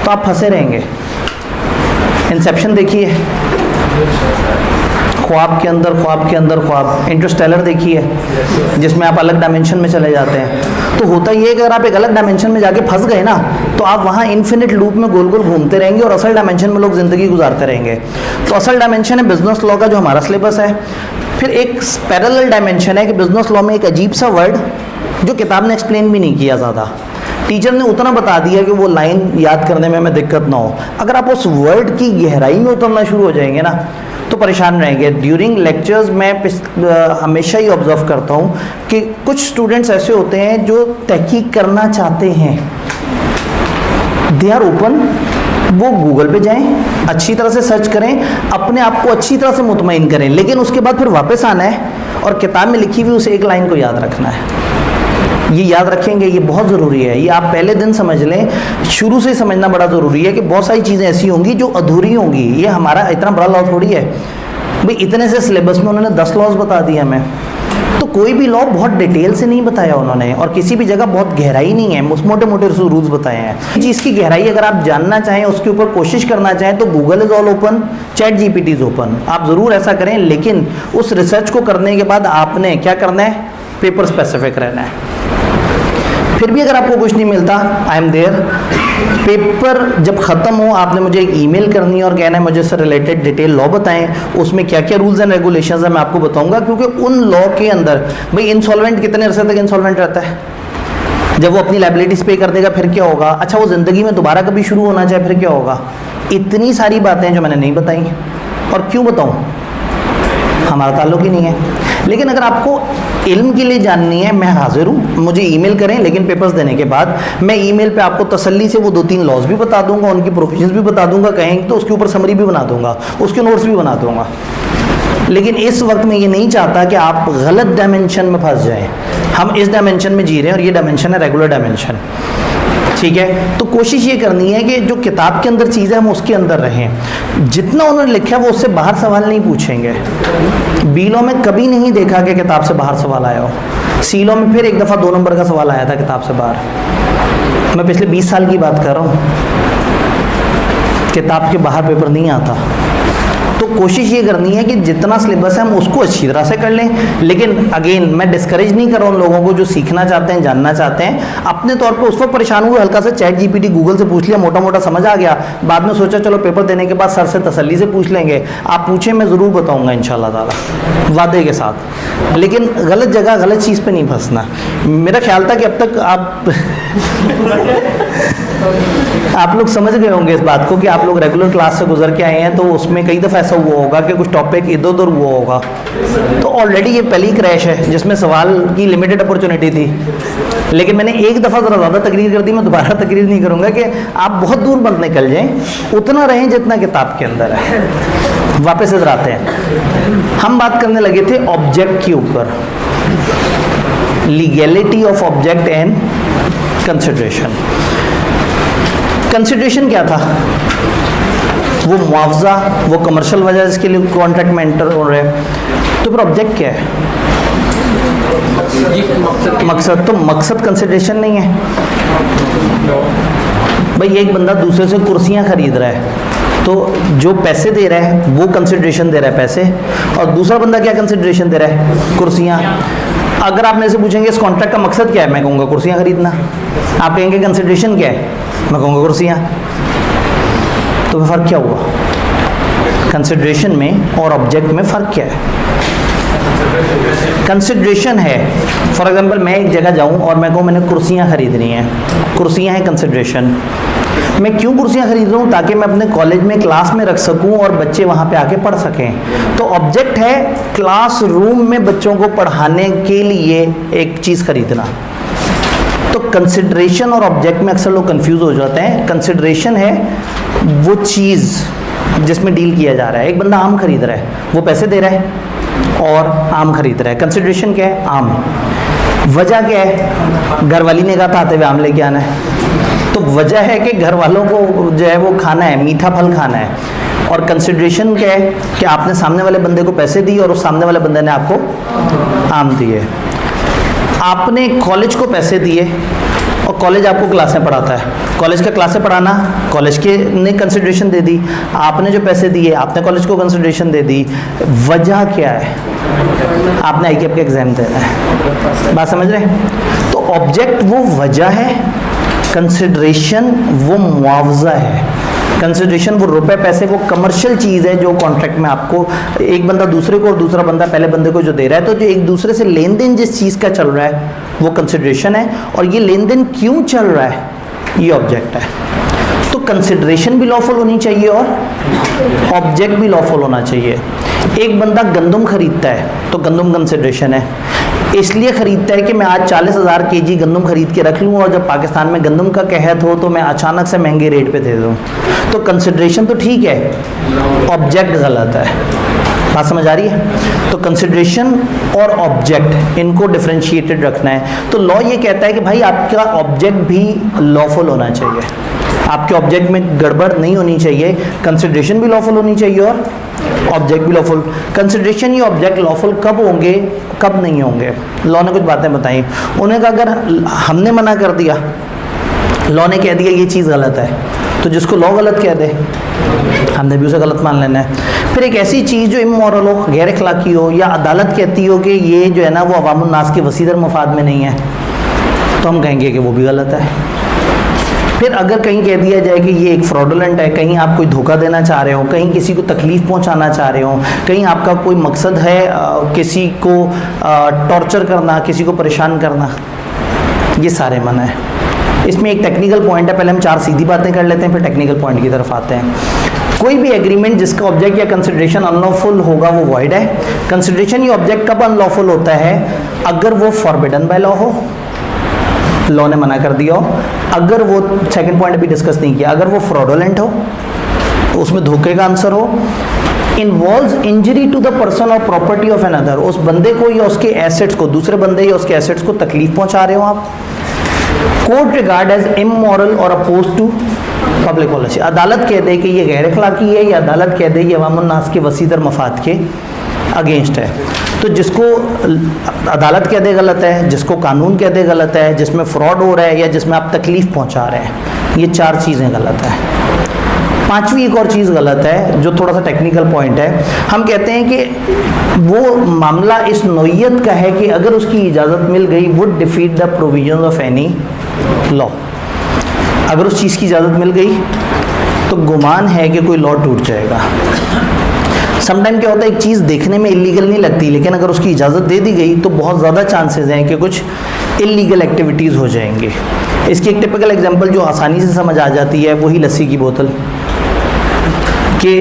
तो आप फंसे रहेंगे। इंसेप्शन देखिए, ख्वाब के अंदर ख्वाब। इंटरस्टेलर देखिए, जिसमें आप अलग डायमेंशन में चले जाते हैं। तो होता ये है कि अगर आप एक अलग डायमेंशन में जाके फंस गए ना, तो आप वहाँ इन्फिनिट लूप में गोल गोल घूमते रहेंगे और असल डायमेंशन में लोग ज़िंदगी गुजारते रहेंगे। तो असल डायमेंशन है बिजनेस लॉ का, जो हमारा सिलेबस है। फिर एक पैरेलल डायमेंशन है कि बिजनेस लॉ में एक अजीब सा वर्ड जो किताब ने एक्सप्लेन भी नहीं किया ज़्यादा, टीचर ने उतना बता दिया कि वो लाइन याद करने में हमें दिक्कत ना हो। अगर आप उस वर्ड की गहराई में उतरना शुरू हो जाएंगे ना तो परेशान रहेंगे। ड्यूरिंग लेक्चर्स मैं हमेशा ही ऑब्जर्व करता हूँ कि कुछ स्टूडेंट्स ऐसे होते हैं जो तहकीक करना चाहते हैं, दे आर ओपन वो गूगल पे जाएं, अच्छी तरह से सर्च करें, अपने आप को अच्छी तरह से मुतमईन करें, लेकिन उसके बाद फिर वापस आना है और किताब में लिखी हुई उस एक लाइन को याद रखना है। ये याद रखेंगे, ये बहुत ज़रूरी है। ये आप पहले दिन समझ लें, शुरू से समझना बड़ा ज़रूरी है कि बहुत सारी चीज़ें ऐसी होंगी जो अधूरी होंगी। ये हमारा इतना बड़ा लॉ थोड़ी है भाई, इतने से सिलेबस में उन्होंने 10 लॉज बता दिए हमें, तो कोई भी लॉ बहुत डिटेल से नहीं बताया उन्होंने, और किसी भी जगह बहुत गहराई नहीं है, मोटे मोटे रूल्स बताए हैं। चीज़ की गहराई अगर आप जानना चाहें, उसके ऊपर कोशिश करना चाहें, तो Google is all open, chat GPT is open, आप ज़रूर ऐसा करें। लेकिन उस रिसर्च को करने के बाद आपने क्या करना है, पेपर स्पेसिफिक रहना है। फिर भी अगर आपको कुछ नहीं मिलता, आई एम देयर। पेपर जब ख़त्म हो, आपने मुझे एक ईमेल करनी है और कहना है मुझे इससे रिलेटेड डिटेल लॉ बताएं, उसमें क्या क्या रूल्स एंड रेगुलेशंस है मैं आपको बताऊंगा। क्योंकि उन लॉ के अंदर भाई इंसॉल्वेंट कितने अरसे तक इंसॉल्वेंट रहता है, जब वो अपनी लाइबिलिटीज पे कर देगा फिर क्या होगा, अच्छा वो ज़िंदगी में दोबारा कभी शुरू होना चाहे फिर क्या होगा। इतनी सारी बातें जो मैंने नहीं बताई, और क्यों बताऊँ, हमारा ताल्लुक ही नहीं है। लेकिन अगर आपको इल्म के लिए जाननी है, मैं हाजिर हूँ, मुझे ईमेल करें, लेकिन पेपर्स देने के बाद मैं ईमेल पे आपको तसल्ली से वो 2-3 लॉज भी बता दूंगा, उनकी प्रोविजंस भी बता दूंगा, कहेंगे तो उसके ऊपर समरी भी बना दूंगा, उसके नोट्स भी बना दूंगा। लेकिन इस वक्त मैं ये नहीं चाहता कि आप गलत डायमेंशन में फंस जाएं। हम इस डायमेंशन में जी रहे हैं और ये डायमेंशन है रेगुलर डायमेंशन, ठीक है। तो कोशिश ये करनी है कि जो किताब के अंदर चीज़ है हम उसके अंदर रहें। जितना उन्होंने लिखा है वो उससे बाहर सवाल नहीं पूछेंगे। बी लॉ में कभी नहीं देखा कि किताब से बाहर सवाल आया हो। सी लॉ में फिर एक दफ़ा 2 नंबर का सवाल आया था किताब से बाहर। मैं पिछले 20 साल की बात कर रहा हूँ, किताब के बाहर पेपर नहीं आता। तो कोशिश ये करनी है कि जितना सिलेबस है हम उसको अच्छी तरह से कर लें। लेकिन अगेन मैं डिस्करेज नहीं कर रहा हूँ लोगों को जो सीखना चाहते हैं, जानना चाहते हैं। अपने तौर पे उस वक्त परेशान हुए, हल्का सा चैट जीपीटी गूगल से पूछ लिया, मोटा मोटा समझ आ गया, बाद में सोचा चलो पेपर देने के बाद सर से तसल्ली से पूछ लेंगे। आप पूछें, मैं ज़रूर बताऊँगा इंशाल्लाह ताला, वादे के साथ। लेकिन गलत जगह गलत चीज़ पर नहीं फंसना। मेरा ख्याल था कि अब तक आप लोग समझ गए होंगे इस बात को कि आप लोग रेगुलर क्लास से गुजर के आए हैं, तो उसमें कई दफ़ा ऐसा हुआ होगा कि कुछ टॉपिक इधर उधर हुआ होगा। तो ऑलरेडी ये पहली क्रैश है जिसमें सवाल की लिमिटेड अपॉर्चुनिटी थी। लेकिन मैंने एक दफ़ा ज़रा ज़्यादा तकरीर कर दी, मैं दोबारा तकरीर नहीं करूँगा कि आप बहुत दूर मत निकल जाएँ, उतना रहें जितना किताब के अंदर है। वापस इधर आते हैं, हम बात करने लगे थे ऑब्जेक्ट के ऊपर, legality of object and consideration. Consideration क्या था, वो मुआवजा, वो कमर्शियल वजह जिसके लिए कॉन्ट्रैक्ट में एंटर हो रहे हैं। तो फिर ऑब्जेक्ट क्या है, मकसद। तो मकसद कंसिडरेशन नहीं है भाई। एक बंदा दूसरे से कुर्सियां खरीद रहा है, तो जो पैसे दे रहा है वो कंसिडरेशन दे रहा है पैसे, और दूसरा बंदा क्या कंसिडरेशन दे रहा है, कुर्सियां। अगर आप मेरे से पूछेंगे इस कॉन्ट्रैक्ट का मकसद क्या है, मैं कहूँगा कुर्सियां खरीदना। आप कहेंगे कंसिडरेशन क्या है, मैं कहूँगा कुर्सियाँ। तो फ़र्क क्या हुआ, कंसिडरेशन में और ऑब्जेक्ट में फ़र्क क्या है। कंसिडरेशन है, फॉर एग्जांपल मैं एक जगह जाऊँ और मैं कहूँ मैंने कुर्सियाँ खरीदनी हैं, कुर्सियाँ हैं कंसिडरेशन। मैं क्यों कुर्सियाँ खरीद रहा हूँ, ताकि मैं अपने कॉलेज में क्लास में रख सकूँ और बच्चे वहाँ पे आके पढ़ सकें। तो ऑब्जेक्ट है क्लासरूम में बच्चों को पढ़ाने के लिए एक चीज़ खरीदना। तो कंसिडरेशन और ऑब्जेक्ट में अक्सर लोग कंफ्यूज हो जाते हैं। कंसिडरेशन है वो चीज़ जिसमें डील किया जा रहा है। एक बंदा आम खरीद रहा है, वो पैसे दे रहा है और आम खरीद रहा है। कंसिडरेशन क्या है, आम। वजह क्या है, घर वाली ने कहा था आते हुए आम लेके आना है, तो वजह है कि घर वालों को जो है वो खाना है, मीठा फल खाना है। और कंसिडरेशन क्या है कि आपने सामने वाले बंदे को पैसे दिए और उस सामने वाले बंदे ने आपको आम दिए। आपने कॉलेज को पैसे दिए और कॉलेज आपको क्लासें पढ़ाता है, कॉलेज का क्लासें पढ़ाना कॉलेज के ने कंसिडरेशन दे दी, आपने जो पैसे दिए आपने कॉलेज को कंसिडरेशन दे दी। वजह क्या है, आपने आईकेप का एग्जाम देना है, बात समझ रहे हैं। तो ऑब्जेक्ट वो वजह है, कंसिडरेशन वो मुआवजा है। कंसिडरेशन वो रुपए पैसे, वो कमर्शियल चीज़ है जो कॉन्ट्रैक्ट में आपको एक बंदा दूसरे को और दूसरा बंदा पहले बंदे को जो दे रहा है। तो जो एक दूसरे से लेन देन जिस चीज़ का चल रहा है वो कंसिडरेशन है, और ये लेन देन क्यों चल रहा है ये ऑब्जेक्ट है। तो कंसिडरेशन भी लॉफुल होनी चाहिए और ऑब्जेक्ट भी लॉफुल होना चाहिए। एक बंदा गंदम खरीदता है तो गंदम कंसिडरेशन है, इसलिए ख़रीदता है कि मैं आज 40,000 केजी गंदम खरीद के रख लूँ और जब पाकिस्तान में गंदम का कहत हो तो मैं अचानक से महंगे रेट पे दे दूँ। तो कंसिडरेशन तो ठीक है, ऑब्जेक्ट गलत है। बात समझ आ रही है? तो कंसिडरेशन और ऑब्जेक्ट इनको डिफरेंशिएटेड रखना है। तो लॉ ये कहता है कि भाई आपका ऑब्जेक्ट भी लॉफुल होना चाहिए, आपके ऑब्जेक्ट में गड़बड़ नहीं होनी चाहिए। कंसिडरेशन भी लॉफुल होनी चाहिए और ऑब्जेक्ट भी लॉफुल। कंसिडरेशन या ऑब्जेक्ट लॉफुल कब होंगे, कब नहीं होंगे? लॉ ने कुछ बातें बताई। उन्हें कहा अगर हमने मना कर दिया, लॉ ने कह दिया ये चीज़ गलत है, तो जिसको लॉ गलत कह दे हमने भी उसे गलत मान लेना है। फिर एक ऐसी चीज़ जो इमोरल हो, गैर अखलाकी हो, या अदालत कहती हो कि ये जो है ना वो अवामुन नास के वसीदर मफाद में नहीं है, तो हम कहेंगे कि वो भी गलत है। फिर अगर कहीं कह दिया जाए कि ये एक फ्रॉडुलेंट है, कहीं आप कोई धोखा देना चाह रहे हो, कहीं किसी को तकलीफ़ पहुंचाना चाह रहे हो, कहीं आपका कोई मकसद है किसी को टॉर्चर करना, किसी को परेशान करना, ये सारे मना है। इसमें एक टेक्निकल पॉइंट है, पहले हम 4 सीधी बातें कर लेते हैं, फिर टेक्निकल पॉइंट की तरफ आते हैं। कोई भी एग्रीमेंट जिसका ऑब्जेक्ट या कंसिडरेशन अनलॉफुल होगा वो वॉइड है। कंसिडरेशन या ऑब्जेक्ट कब अनलॉफुल होता है? अगर वो फॉरबिडन बाय लॉ हो, लॉ ने मना कर दिया हो। अगर वो, सेकंड पॉइंट अभी डिस्कस नहीं किया, अगर वो फ्रॉडुलेंट हो, उसमें धोखे का आंसर हो, involves injury to the person और प्रॉपर्टी ऑफ एन अदर, उस बंदे को या उसके एसेट्स को, दूसरे बंदे या उसके एसेट्स को तकलीफ पहुंचा रहे हो आप। कोर्ट रिगार्ड एज इमोरल और अपोज टू पब्लिक पॉलिसी, अदालत कह दे कि ये गैर अखलाकी है, या अदालत कह दे ये अवामुन नास के वसीदर मफाद के अगेंस्ट है। तो जिसको अदालत कह दे गलत है, जिसको कानून कह दे गलत है, जिसमें फ्रॉड हो रहा है या जिसमें आप तकलीफ़ पहुंचा रहे हैं, ये 4 चीज़ें गलत है। 5वीं एक और चीज़ गलत है जो थोड़ा सा टेक्निकल पॉइंट है। हम कहते हैं कि वो मामला इस नौइयत का है कि अगर उसकी इजाज़त मिल गई would defeat the provision of any law. अगर उस चीज़ की इजाज़त मिल गई तो गुमान है कि कोई लॉ टूट जाएगा। समटाइम क्या होता है, एक चीज़ देखने में इलीगल नहीं लगती, लेकिन अगर उसकी इजाज़त दे दी गई तो बहुत ज़्यादा चांसेस हैं कि कुछ इलीगल एक्टिविटीज़ हो जाएंगी। इसकी एक टिपिकल एग्जांपल जो आसानी से समझ आ जाती है वही लस्सी की बोतल। कि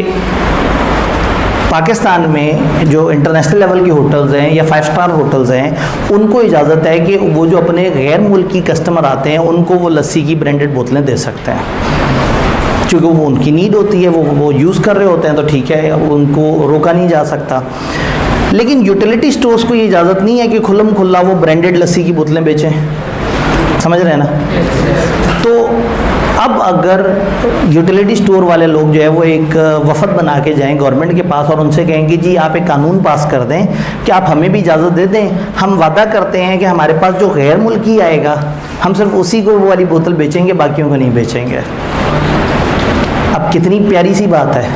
पाकिस्तान में जो इंटरनेशनल लेवल के होटल्स हैं या 5 स्टार होटल्स हैं, उनको इजाज़त है कि वो जो अपने गैर मुल्की कस्टमर आते हैं उनको वो लस्सी की ब्रांडेड बोतलें दे सकते हैं, क्योंकि वो उनकी नीड होती है, वो यूज़ कर रहे होते हैं, तो ठीक है, उनको रोका नहीं जा सकता। लेकिन यूटिलिटी स्टोर्स को ये इजाज़त नहीं है कि खुल्लम खुल्ला वो ब्रांडेड लस्सी की बोतलें बेचें। समझ रहे हैं ना? तो अब अगर यूटिलिटी स्टोर वाले लोग जो है वो एक वफद बना के जाएं गवर्नमेंट के पास और उनसे कहें कि जी आप एक कानून पास कर दें कि आप हमें भी इजाज़त दे दें, हम वादा करते हैं कि हमारे पास जो गैर मुल्की आएगा हम सिर्फ उसी को वो वाली बोतल बेचेंगे, बाकियों को नहीं बेचेंगे। अब कितनी प्यारी सी बात है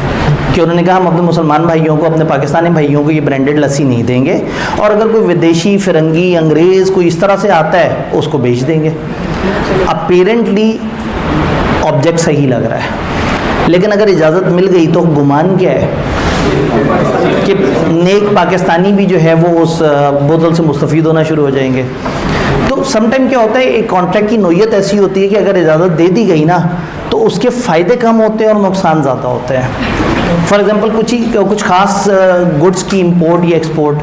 कि उन्होंने कहा हम अपने मुसलमान भाइयों को, अपने पाकिस्तानी भाइयों को ये ब्रांडेड लस्सी नहीं देंगे, और अगर कोई विदेशी, फिरंगी, अंग्रेज़ कोई इस तरह से आता है उसको बेच देंगे। अपेरेंटली ऑब्जेक्ट सही लग रहा है, लेकिन अगर इजाज़त मिल गई तो गुमान क्या है कि नेक पाकिस्तानी भी जो है वो उस बोतल से मुस्तफ़ीद होना शुरू हो जाएंगे। तो समटाइम क्या होता है, एक कॉन्ट्रैक्ट की नोयत ऐसी होती है कि अगर इजाज़त दे दी गई ना तो उसके फ़ायदे कम होते हैं और नुकसान ज़्यादा होते हैं। फॉर एग्ज़ाम्पल कुछ ख़ास गुड्स की इंपोर्ट या एक्सपोर्ट,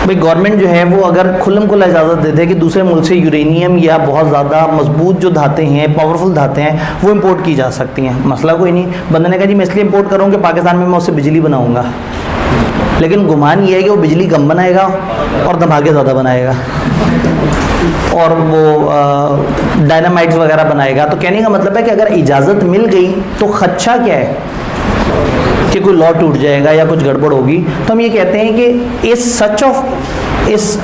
भाई गवर्नमेंट जो है वो अगर खुल्लम खुल्ला इजाज़त दे दे कि दूसरे मुल्क से यूरेनियम या बहुत ज़्यादा मजबूत जो धातें हैं, पावरफुल धातें हैं, वो इंपोर्ट की जा सकती हैं, मसला कोई नहीं। बंदे ने कहा जी मैं इसलिए इंपोर्ट करूँ कि पाकिस्तान में मैं उससे बिजली बनाऊँगा, लेकिन गुमान ये है कि वो बिजली कम बनाएगा और धमाके ज़्यादा बनाएगा और वो डायनामाइट्स वगैरह बनाएगा। तो कहने का मतलब है कि अगर इजाज़त मिल गई तो खदशा क्या है कि कोई लॉ टूट जाएगा या कुछ गड़बड़ होगी। तो हम ये कहते हैं कि इस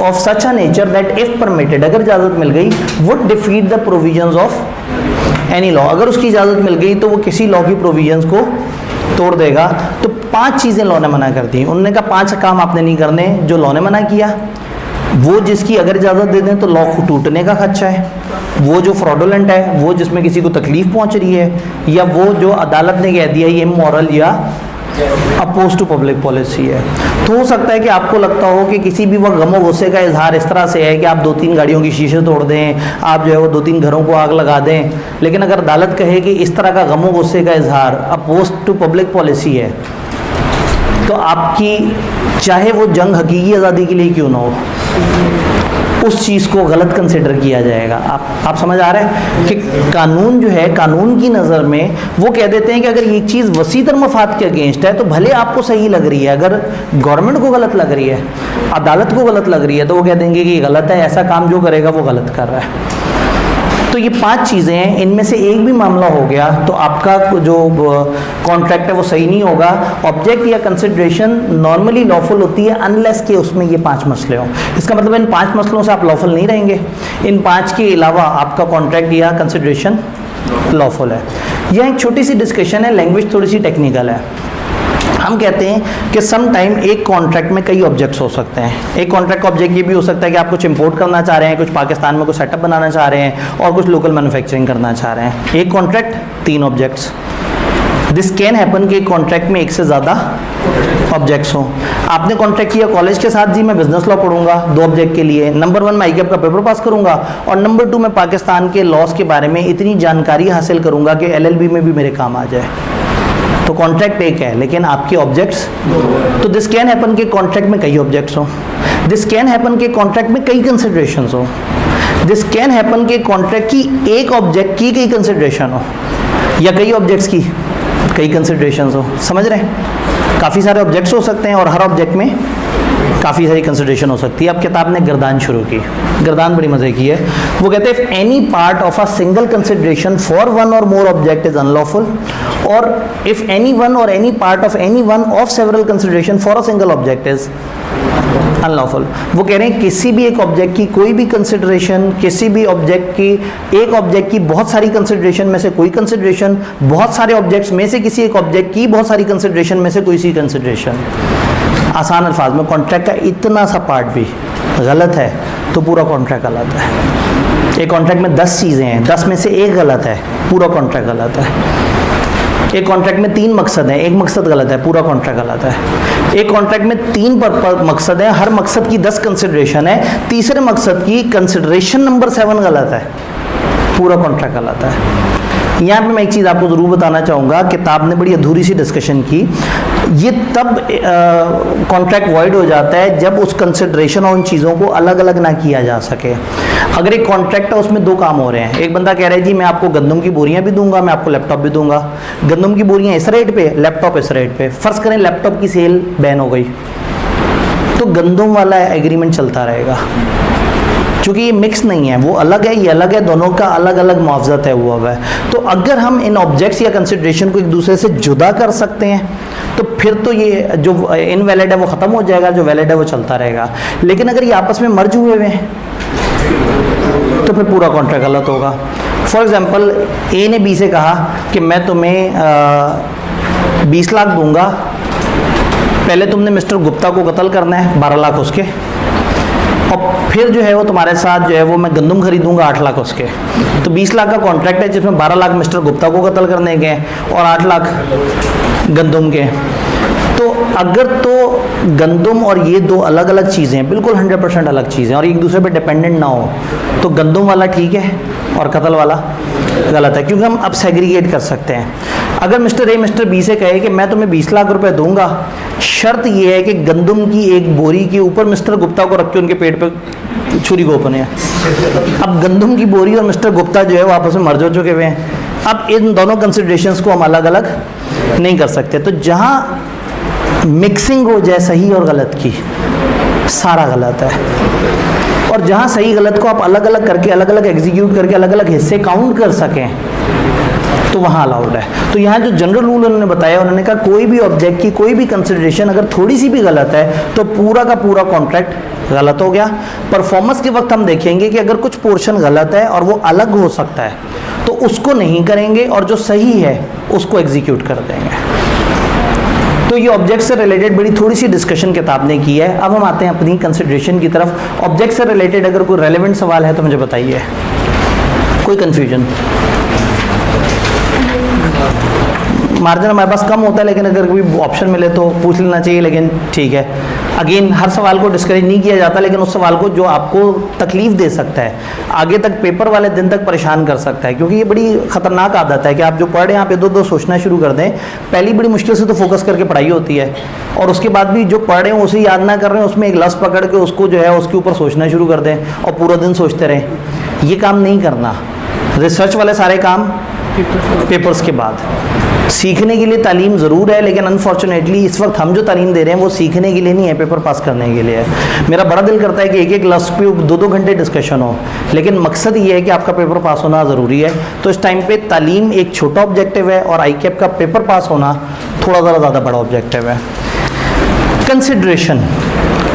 of such a nature that if permitted, अगर इजाज़त मिल गई, would defeat the provisions of any law, अगर उसकी इजाज़त मिल गई तो वो किसी लॉ की प्रोविजंस को तोड़ देगा। तो 5 चीज़ें लॉ ने मना कर दी। उन्होंने कहा 5 काम आपने नहीं करने जो लॉ ने मना किया। वो जिसकी अगर इजाज़त दे दें तो लॉ को टूटने का खदशा है, वो जो फ्रॉडुलेंट है, वो जिसमें किसी को तकलीफ़ पहुंच रही है, या वो जो अदालत ने कह दिया ये इमोरल या अपोज टू पब्लिक पॉलिसी है। तो हो सकता है कि आपको लगता हो कि किसी भी वक्त गमो गुस्से का इजहार इस तरह से है कि आप 2-3 गाड़ियों की शीशे तोड़ दें, आप जो है वो 2-3 घरों को आग लगा दें, लेकिन अगर अदालत कहे कि इस तरह का गमो गुस्से का इजहार अपोज टू पब्लिक पॉलिसी है तो आपकी चाहे वो जंग हकीकी आज़ादी के लिए क्यों ना हो, उस चीज़ को गलत कंसिडर किया जाएगा। आप समझ आ रहे हैं कि कानून जो है, कानून की नज़र में वो कह देते हैं कि अगर एक चीज़ वसीतर मफाद के अगेंस्ट है तो भले आपको सही लग रही है, अगर गवर्नमेंट को गलत लग रही है, अदालत को गलत लग रही है, तो वो कह देंगे कि ये गलत है, ऐसा काम जो करेगा वो गलत कर रहा है। तो ये 5 चीज़ें हैं, इनमें से एक भी मामला हो गया तो आपका जो कॉन्ट्रैक्ट है वो सही नहीं होगा। ऑब्जेक्ट या कंसिडरेशन नॉर्मली लॉफुल होती है अनलेस के उसमें ये 5 मसले हों। इसका मतलब इन 5 मसलों से आप लॉफुल नहीं रहेंगे, इन 5 के अलावा आपका कॉन्ट्रैक्ट या कंसिडरेशन लॉफुल है। यह एक छोटी सी डिस्कशन है, लैंग्वेज थोड़ी सी टेक्निकल है। हम कहते हैं कि सम टाइम एक कॉन्ट्रैक्ट में कई ऑब्जेक्ट्स हो सकते हैं। एक कॉन्ट्रैक्ट का ऑब्जेक्ट ये भी हो सकता है कि आप कुछ इंपोर्ट करना चाह रहे हैं, कुछ पाकिस्तान में कुछ सेटअप बनाना चाह रहे हैं और कुछ लोकल मैन्युफैक्चरिंग करना चाह रहे हैं। एक contract 3 objects. This can happen कि एक कॉन्ट्रैक्ट में एक से ज़्यादा ऑब्जेक्ट्स हों। आपने कॉन्ट्रैक्ट किया कॉलेज के साथ, जी मैं बिजनेस लॉ पढ़ूंगा 2 ऑब्जेक्ट के लिए, नंबर 1 मैं आईकेएप का पेपर पास करूंगा और नंबर 2 मैं पाकिस्तान के लॉज के बारे में इतनी जानकारी हासिल करूंगा कि LLB में भी मेरे काम आ जाए। तो कॉन्ट्रैक्ट एक है लेकिन आपके ऑब्जेक्ट्स, तो दिस कैन हैपन के कॉन्ट्रैक्ट में कई ऑब्जेक्ट्स हों। दिस कैन हैपन के कॉन्ट्रैक्ट में कई कंसिडरेशंस हो। दिस कैन हैपन के कॉन्ट्रैक्ट की एक ऑब्जेक्ट की कई कंसिडरेशन हो या कई ऑब्जेक्ट्स की कई कंसिडरेशंस हो। समझ रहे हैं? काफ़ी सारे ऑब्जेक्ट्स हो सकते हैं और हर ऑब्जेक्ट में काफ़ी सारी कंसिडरेशन हो सकती है। अब किताब ने गर्दान शुरू की, गर्दान बड़ी मज़े की है। वो कहते हैं any part of a single consideration for one और मोर ऑब्जेक्ट इज अनलॉफुल, और इफ एनी वन और any part of any one of several consideration for a single object is unlawful. वो कह रहे हैं किसी भी एक ऑब्जेक्ट की कोई भी कंसिडरेशन, किसी भी ऑब्जेक्ट की, एक ऑब्जेक्ट की बहुत सारी कंसिडरेशन में से कोई कंसिडरेशन, बहुत सारे ऑब्जेक्ट्स में से किसी एक ऑब्जेक्ट की बहुत सारी कंसिडरेशन में से कोई सी कंसिडरेशन। आसान अल्फाज में कॉन्ट्रैक्ट का इतना सा पार्ट भी गलत है तो पूरा कॉन्ट्रैक्ट गलत है। एक कॉन्ट्रैक्ट में 10 चीज़ें हैं, 10 में से एक गलत है, पूरा कॉन्ट्रैक्ट गलत है। एक कॉन्ट्रैक्ट में 3 मकसद हैं, एक मकसद गलत है, पूरा कॉन्ट्रैक्ट गलत है। एक कॉन्ट्रैक्ट में 3 मकसद हैं, हर मकसद की 10 कंसिडरेशन है, तीसरे मकसद की कंसिडरेशन नंबर 7 गलत है, पूरा कॉन्ट्रैक्ट गलत है। यहाँ पे मैं एक चीज़ आपको ज़रूर बताना चाहूँगा, किताब ने बड़ी अधूरी सी डिस्कशन की। ये तब कॉन्ट्रैक्ट वॉइड हो जाता है जब उस कंसिडरेशन और उन चीज़ों को अलग अलग ना किया जा सके। अगर एक कॉन्ट्रैक्ट है उसमें 2 काम हो रहे हैं, एक बंदा कह रहा है जी मैं आपको गंदम की बोरियां भी दूंगा, मैं आपको लैपटॉप भी दूंगा। गंदम की बोरियां इस रेट पे, लैपटॉप इस रेट पे। फ़र्ज़ करें लैपटॉप की सेल बैन हो गई तो गंदम वाला एग्रीमेंट चलता रहेगा, क्योंकि ये मिक्स नहीं है, वो अलग है ये अलग है, दोनों का अलग अलग मुआवजा तय हुआ हुआ है। तो अगर हम इन ऑब्जेक्ट्स या कंसिडरेशन को एक दूसरे से जुदा कर सकते हैं तो फिर तो ये जो इनवैलिड है वो ख़त्म हो जाएगा, जो वैलिड है वो चलता रहेगा। लेकिन अगर ये आपस में मर्ज हुए हुए हैं तो फिर पूरा कॉन्ट्रैक्ट गलत होगा। फॉर एग्जांपल ए ने बी से कहा कि मैं तुम्हें 20 लाख दूंगा, पहले तुमने मिस्टर गुप्ता को कत्ल करना है 12 लाख उसके, और फिर जो है वो तुम्हारे साथ जो है वो मैं गंदम खरीदूंगा 8 लाख उसके। तो 20 लाख का कॉन्ट्रैक्ट है जिसमें 12 लाख मिस्टर गुप्ता को कत्ल करने के और 8 लाख गंदम के। तो अगर तो गंदम और ये 2 अलग अलग चीज़ें, बिल्कुल 100% अलग चीज़ें और एक दूसरे पे डिपेंडेंट ना हो, तो गंदम वाला ठीक है और कत्ल वाला गलत है, क्योंकि हम अब सेग्रीगेट कर सकते हैं। अगर मिस्टर ए मिस्टर बी से कहे कि मैं तुम्हें 20 लाख रुपए दूंगा, शर्त ये है कि गंदम की एक बोरी के ऊपर मिस्टर गुप्ता को रख के उनके पेट पे छुरी गोपने हैं। अब गंदम की बोरी और मिस्टर गुप्ता जो है वो आपस में मर्ज हो चुके हुए हैं। अब इन दोनों कंसिडरेशंस को हम अलग अलग नहीं कर सकते। तो जहाँ मिक्सिंग हो जाए सही और गलत की, सारा गलत है, और जहाँ सही गलत को आप अलग अलग करके, अलग अलग एग्जीक्यूट करके, अलग अलग हिस्से काउंट कर सकें तो वहाँ अलाउड है। तो यहाँ जो जनरल रूल उन्होंने बताया, उन्होंने कहा कोई भी ऑब्जेक्ट की कोई भी कंसिडरेशन अगर थोड़ी सी भी गलत है तो पूरा का पूरा कॉन्ट्रैक्ट गलत हो गया। परफॉर्मेंस के वक्त हम देखेंगे कि अगर कुछ पोर्शन गलत है और वो अलग हो सकता है तो उसको नहीं करेंगे और जो सही है उसको एग्जीक्यूट कर देंगे। तो ये ऑब्जेक्ट से रिलेटेड बड़ी थोड़ी सी डिस्कशन किताब ने की है। अब हम आते हैं अपनी कंसिडरेशन की तरफ। ऑब्जेक्ट से रिलेटेड अगर कोई रेलेवेंट सवाल है तो मुझे बताइए, कोई कन्फ्यूजन? मार्जिन हमारे पास कम होता है, लेकिन अगर कोई ऑप्शन मिले तो पूछ लेना चाहिए। लेकिन ठीक है, अगेन हर सवाल को डिस्करेज नहीं किया जाता, लेकिन उस सवाल को जो आपको तकलीफ दे सकता है, आगे तक पेपर वाले दिन तक परेशान कर सकता है, क्योंकि ये बड़ी ख़तरनाक आदत है कि आप जो पढ़ रहे हैं आप इधर उधर सोचना शुरू कर दें। पहली बड़ी मुश्किल से तो फोकस करके पढ़ाई होती है, और उसके बाद भी जो पढ़ रहे हैं उसे याद ना कर रहे हैं, उसमें एक लस पकड़ के उसको जो है उसके ऊपर सोचना शुरू कर दें और पूरा दिन सोचते रहें। ये काम नहीं करना। रिसर्च वाले सारे काम पेपर्स के बाद। सीखने के लिए तालीम ज़रूर है, लेकिन अनफॉर्चुनेटली इस वक्त हम जो तालीम दे रहे हैं वो सीखने के लिए नहीं है, पेपर पास करने के लिए है। मेरा बड़ा दिल करता है कि एक एक लफ्ज़ पे 2-2 घंटे डिस्कशन हो, लेकिन मकसद ये है कि आपका पेपर पास होना ज़रूरी है। तो इस टाइम पे तालीम एक छोटा ऑब्जेक्टिव है और ICAP का पेपर पास होना थोड़ा ज़्यादा बड़ा ऑब्जेक्टिव है। कंसिड्रेशन,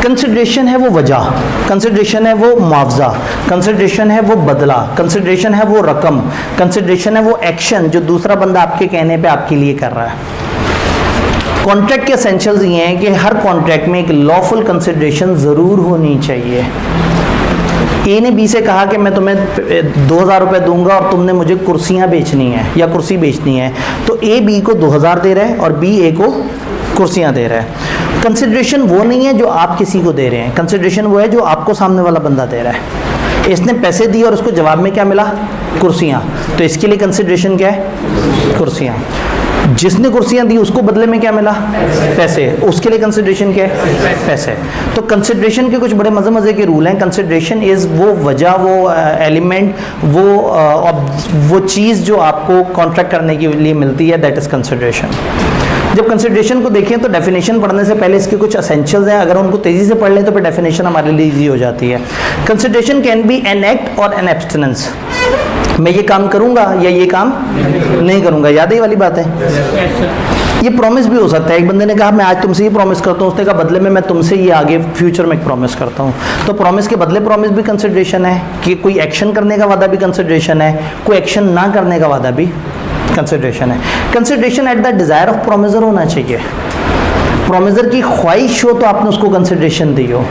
कंसिड्रेशन है वो वजह, कंसिड्रेशन है वो मुआवजा, कंसिड्रेशन है वो बदला, कंसिड्रेशन है वो रकम, कंसिड्रेशन है वो एक्शन जो दूसरा बंदा आपके कहने पे आपके लिए कर रहा है। कॉन्ट्रैक्ट के एसेंशियल्स ये हैं कि हर कॉन्ट्रैक्ट में एक लॉफुल कंसिड्रेशन ज़रूर होनी चाहिए। ए ने बी से कहा कि मैं तुम्हें 2000 रुपये दूंगा और तुमने मुझे कुर्सियाँ बेचनी है या कुर्सी बेचनी है, तो ए बी को 2000 दे रहा है और बी ए को कुर्सियाँ दे रहा है। कंसिड्रेशन वो नहीं है जो आप किसी को दे रहे हैं, कंसिड्रेशन वो है जो आपको सामने वाला बंदा दे रहा है। इसने पैसे दिए और उसको जवाब में क्या मिला? कुर्सियाँ, तो इसके लिए कंसिड्रेशन क्या है? कुर्सियाँ। जिसने कुर्सियाँ दी उसको बदले में क्या मिला? पैसे, उसके लिए कंसिड्रेशन क्या है? पैसे। तो कंसिड्रेशन के कुछ बड़े मज़े के रूल हैं। कंसिड्रेशन इज़ वो वजह, वो एलिमेंट, वो चीज़ जो आपको कॉन्ट्रैक्ट करने के लिए मिलती है, दैट इज़ कंसिड्रेशन। जब कंसिड्रेशन को देखें तो डेफिनेशन पढ़ने से पहले इसके कुछ एसेंशियल्स हैं, अगर उनको तेज़ी से पढ़ लें तो फिर डेफिनेशन हमारे लिए ईजी हो जाती है। Consideration can be an act और एन एब्सटिनेंस। मैं ये काम करूंगा या ये काम नहीं करूंगा, याद है ये वाली बात है। ये प्रॉमिस भी हो सकता है। एक बंदे ने कहा मैं आज तुमसे ये प्रॉमिस करता हूँ, उसने कहा बदले में मैं तुमसे ये आगे फ्यूचर में एक प्रॉमिस करता हूँ। तो प्रॉमिस के बदले प्रॉमिस भी कंसिड्रेशन है, कि कोई एक्शन करने का वादा भी कंसिड्रेशन है, कोई एक्शन ना करने का वादा भी कंसिड्रेशन है। Consideration at the desire of promisor होना चाहिए। प्रोमिसर की ख्वाहिश हो तो आपने उसको कंसिड्रेशन दी हो।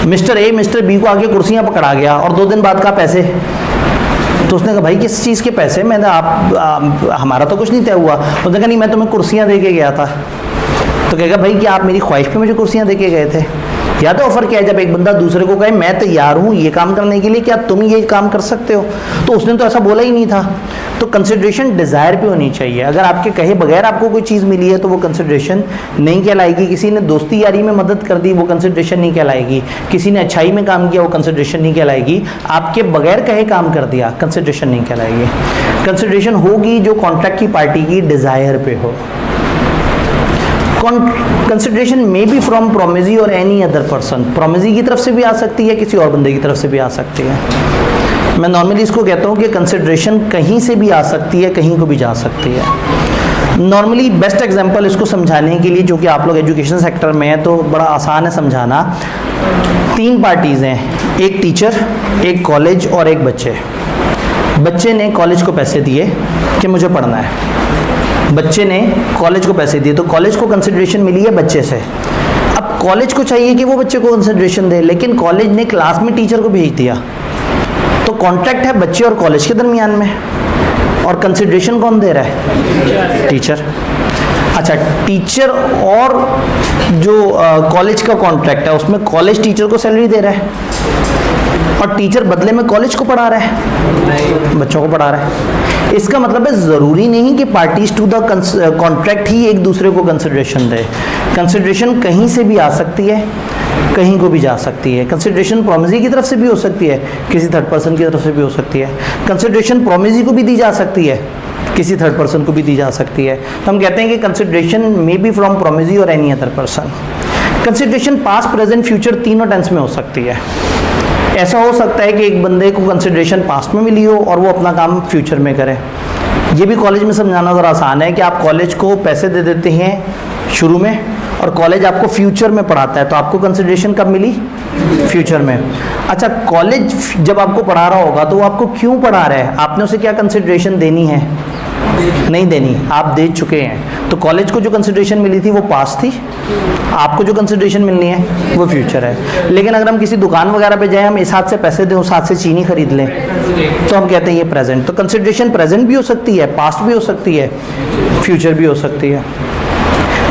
मिस्टर ए मिस्टर बी को आगे कुर्सियाँ पकड़ा गया और 2 दिन बाद का पैसे, तो उसने कहा भाई किस चीज़ के पैसे? मैंने हमारा तो कुछ नहीं तय हुआ। उसने कहा नहीं मैं तुम्हें कुर्सियाँ दे के गया था। तो कहेगा भाई कि आप मेरी ख्वाहिश पे मुझे कुर्सियाँ दे के गए थे। या तो ऑफर क्या है, जब एक बंदा दूसरे को कहे मैं तैयार हूँ ये काम करने के लिए, क्या तुम ये काम कर सकते हो? तो उसने तो ऐसा बोला ही नहीं था। तो कंसिड्रेशन डिज़ायर पे होनी चाहिए। अगर आपके कहे बगैर आपको कोई चीज़ मिली है तो वो कंसिड्रेशन नहीं कहलाएगी। किसी ने दोस्ती यारी में मदद कर दी वो कंसिड्रेशन नहीं कहलाएगी। किसी ने अच्छाई में काम किया वो कंसिड्रेशन नहीं कहलाएगी। आपके बगैर कहे काम कर दिया, कंसिड्रेशन नहीं कहलाएगी। कंसिड्रेशन होगी जो कॉन्ट्रैक्ट की पार्टी की डिज़ायर पे हो। कंसिड्रेशन मे बी फ्रॉम प्रोमिजी और एनी अदर पर्सन। प्रोमिजी की तरफ से भी आ सकती है, किसी और बंदे की तरफ से भी आ सकती है। मैं नॉर्मली इसको कहता हूँ कि कंसिड्रेशन कहीं से भी आ सकती है, कहीं को भी जा सकती है। नॉर्मली बेस्ट एग्जांपल इसको समझाने के लिए, जो कि आप लोग एजुकेशन सेक्टर में हैं तो बड़ा आसान है समझाना। 3 पार्टीज़ हैं, एक टीचर, एक कॉलेज और एक बच्चे। बच्चे ने कॉलेज को पैसे दिए कि मुझे पढ़ना है। बच्चे ने कॉलेज को पैसे दिए, तो कॉलेज को कंसिड्रेशन मिली है बच्चे से। अब कॉलेज को चाहिए कि वो बच्चे को कंसिड्रेशन दे, लेकिन कॉलेज ने क्लास में टीचर को भेज दिया। तो कॉन्ट्रैक्ट है बच्चे और कॉलेज के दरमियान में, और कंसिड्रेशन कौन दे रहा है? टीचर। अच्छा, टीचर और जो कॉलेज का कॉन्ट्रैक्ट है उसमें कॉलेज टीचर को सैलरी दे रहा है और टीचर बदले में कॉलेज को पढ़ा रहा है, बच्चों को पढ़ा रहा है। इसका मतलब है ज़रूरी नहीं कि पार्टीज टू द कॉन्ट्रैक्ट ही एक दूसरे को कंसिड्रेशन दे। कंसिड्रेशन कहीं से भी आ सकती है, कहीं को भी जा सकती है। कंसिड्रेशन प्रोमिजी की तरफ से भी हो सकती है, किसी थर्ड पर्सन की तरफ से भी हो सकती है। कंसिड्रेशन प्रोमिजी को भी दी जा सकती है, किसी थर्ड पर्सन को भी दी जा सकती है। तो हम कहते हैं कि कंसिड्रेशन मे बी फ्रॉम प्रोमिजी और any other person. Consideration past present future तीनों टेंस में हो सकती है। ऐसा हो सकता है कि एक बंदे को कंसिड्रेशन पास्ट में मिली हो और वो अपना काम फ्यूचर में करे। ये भी कॉलेज में समझाना ज़रा आसान है कि आप कॉलेज को पैसे दे देते हैं शुरू में और कॉलेज आपको फ्यूचर में पढ़ाता है, तो आपको कंसिड्रेशन कब मिली? फ्यूचर में। अच्छा, कॉलेज जब आपको पढ़ा रहा होगा तो वो आपको क्यों पढ़ा रहा है? आपने उसे क्या कंसिड्रेशन देनी है? नहीं देनी, आप दे चुके हैं। तो कॉलेज को जो कंसिड्रेशन मिली थी वो पास्ट थी, आपको जो कंसिड्रेशन मिलनी है वो फ्यूचर है। लेकिन अगर हम किसी दुकान वगैरह पे जाएं, हम इस हाथ से पैसे दें उस हाथ से चीनी खरीद लें, तो हम कहते हैं ये प्रेजेंट। तो कंसिड्रेशन प्रेजेंट भी हो सकती है, पास्ट भी हो सकती है, फ्यूचर भी हो सकती है।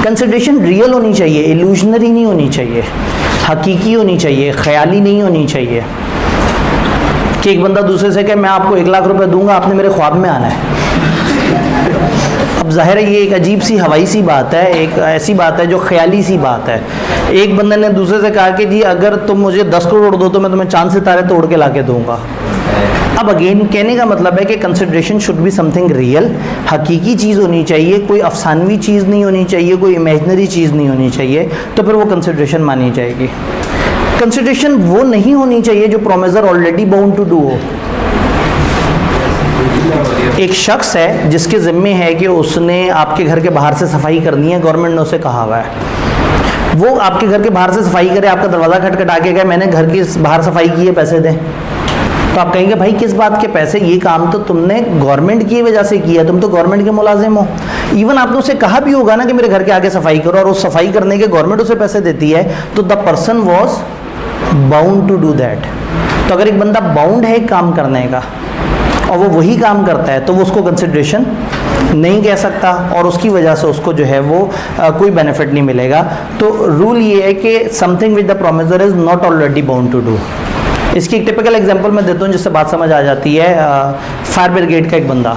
कंसिडरेशन रियल होनी चाहिए, इल्यूजनरी नहीं होनी चाहिए, हकीकी होनी चाहिए, ख्याली नहीं होनी चाहिए कि एक बंदा दूसरे से कहे मैं आपको 1 लाख रुपए दूंगा, आपने मेरे ख्वाब में आना है। अब जाहिर है ये एक अजीब सी हवाई सी बात है, एक ऐसी बात है जो ख्याली सी बात है। एक बंदे ने दूसरे से कहा कि जी अगर तुम मुझे 10 करोड़ दो तो मैं तुम्हें चांद सितारे तोड़ के ला के दूंगा। अब अगेन कहने का मतलब है कि consideration should be something real, हकीकी चीज़ होनी चाहिए, कोई अफसानवी चीज़ नहीं होनी चाहिए, कोई इमेजनरी चीज़ नहीं होनी चाहिए, तो फिर वो कंसिडरेशन मानी जाएगी। कंसिडरेशन वो नहीं होनी चाहिए जो promisor already bound to do हो। एक शख्स है जिसके ज़िम्मे है कि उसने आपके घर के बाहर से सफाई करनी है, गवर्नमेंट ने उसे कहा हुआ है, वो आपके घर के बाहर से सफाई करे, आपका दरवाज़ा खटखटा के गए मैंने घर की बाहर सफाई की है, पैसे दें, तो आप कहेंगे भाई किस बात के पैसे, ये काम तो तुमने गवर्नमेंट की वजह से किया, तुम तो गवर्नमेंट के मुलाजिम हो। इवन आपने उसे कहा भी होगा ना कि मेरे घर के आगे सफाई करो, और उस सफाई करने के गवर्नमेंट उसे पैसे देती है, तो the person was bound to do that. तो अगर एक बंदा बाउंड है काम करने का और वो वही काम करता है तो वो उसको कंसिडरेशन नहीं कह सकता, और उसकी वजह से उसको जो है वो कोई बेनिफिट नहीं मिलेगा। तो रूल ये है कि something with the promisor is not already bound to do. इसकी एक टिपिकल एग्जांपल मैं देता हूँ जिससे बात समझ आ जाती है। फायर ब्रिगेड का एक बंदा,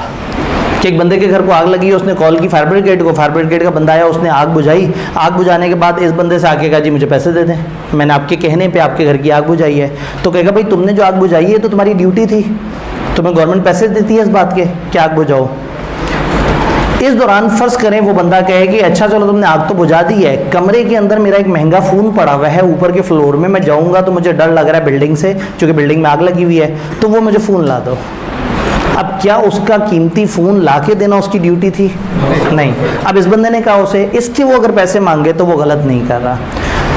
कि एक बंदे के घर को आग लगी है, उसने कॉल की फायर ब्रिगेड को, फायर ब्रिगेड का बंदा आया, उसने आग बुझाई, आग बुझाने के बाद इस बंदे से आके कहा जी मुझे पैसे दे दें, मैंने आपके कहने पे आपके घर की आग बुझाई है। तो कहेगा भाई तुमने जो आग बुझाई है तो तुम्हारी ड्यूटी थी, तुम्हें गवर्नमेंट पैसे देती है इस बात के कि आग बुझाओ। इस दौरान फ़र्ज़ करें वो बंदा कहे कि अच्छा चलो तुमने आग तो बुझा दी है, कमरे के अंदर मेरा एक महंगा फ़ोन पड़ा हुआ है ऊपर के फ्लोर में, मैं जाऊंगा तो मुझे डर लग रहा है बिल्डिंग से, क्योंकि बिल्डिंग में आग लगी हुई है, तो वो मुझे फ़ोन ला दो। अब क्या उसका कीमती फ़ोन ला के देना उसकी ड्यूटी थी? नहीं। अब इस बंदे ने कहा उसे, इसके वो अगर पैसे मांगे तो वो गलत नहीं कर रहा।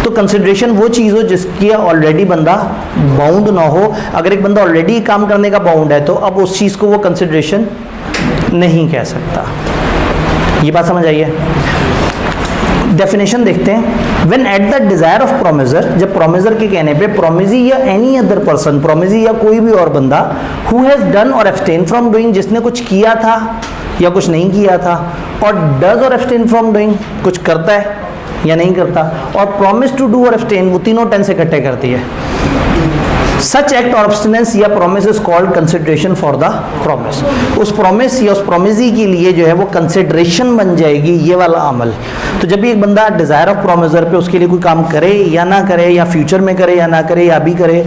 तो कंसिडरेशन वो चीज़ हो जिसकी ऑलरेडी बंदा बाउंड ना हो। अगर एक बंदा ऑलरेडी काम करने का बाउंड है तो अब उस चीज़ को वो कंसिडरेशन नहीं कह सकता। ये बात समझ आई है? डेफिनेशन देखते हैं। When at the desire of promisor, जब प्रोमिसर के कहने पे प्रोमिजी या एनी अदर पर्सन, प्रोमिजी या कोई भी और बंदा, हु हैज डन और एब्सटेन फ्रॉम डूइंग, जिसने कुछ किया था या कुछ नहीं किया था, और डज और एब्सटेन फ्रॉम डूइंग, कुछ करता है या नहीं करता, और प्रॉमिस टू डू और एब्सटेन, वो तीनों टेंस इकट्ठे करती है। सच एक्ट और अब्स्टिनेंस या promise is called consideration for the promise. उस प्रॉमिस या उस प्रॉमिसी के लिए जो है वो कंसिडरेशन बन जाएगी ये वाला अमल। तो जब भी एक बंदा डिज़ायर ऑफ प्रॉमिसर पे उसके लिए कोई काम करे या ना करे, या फ्यूचर में करे या ना करे, या अभी करे,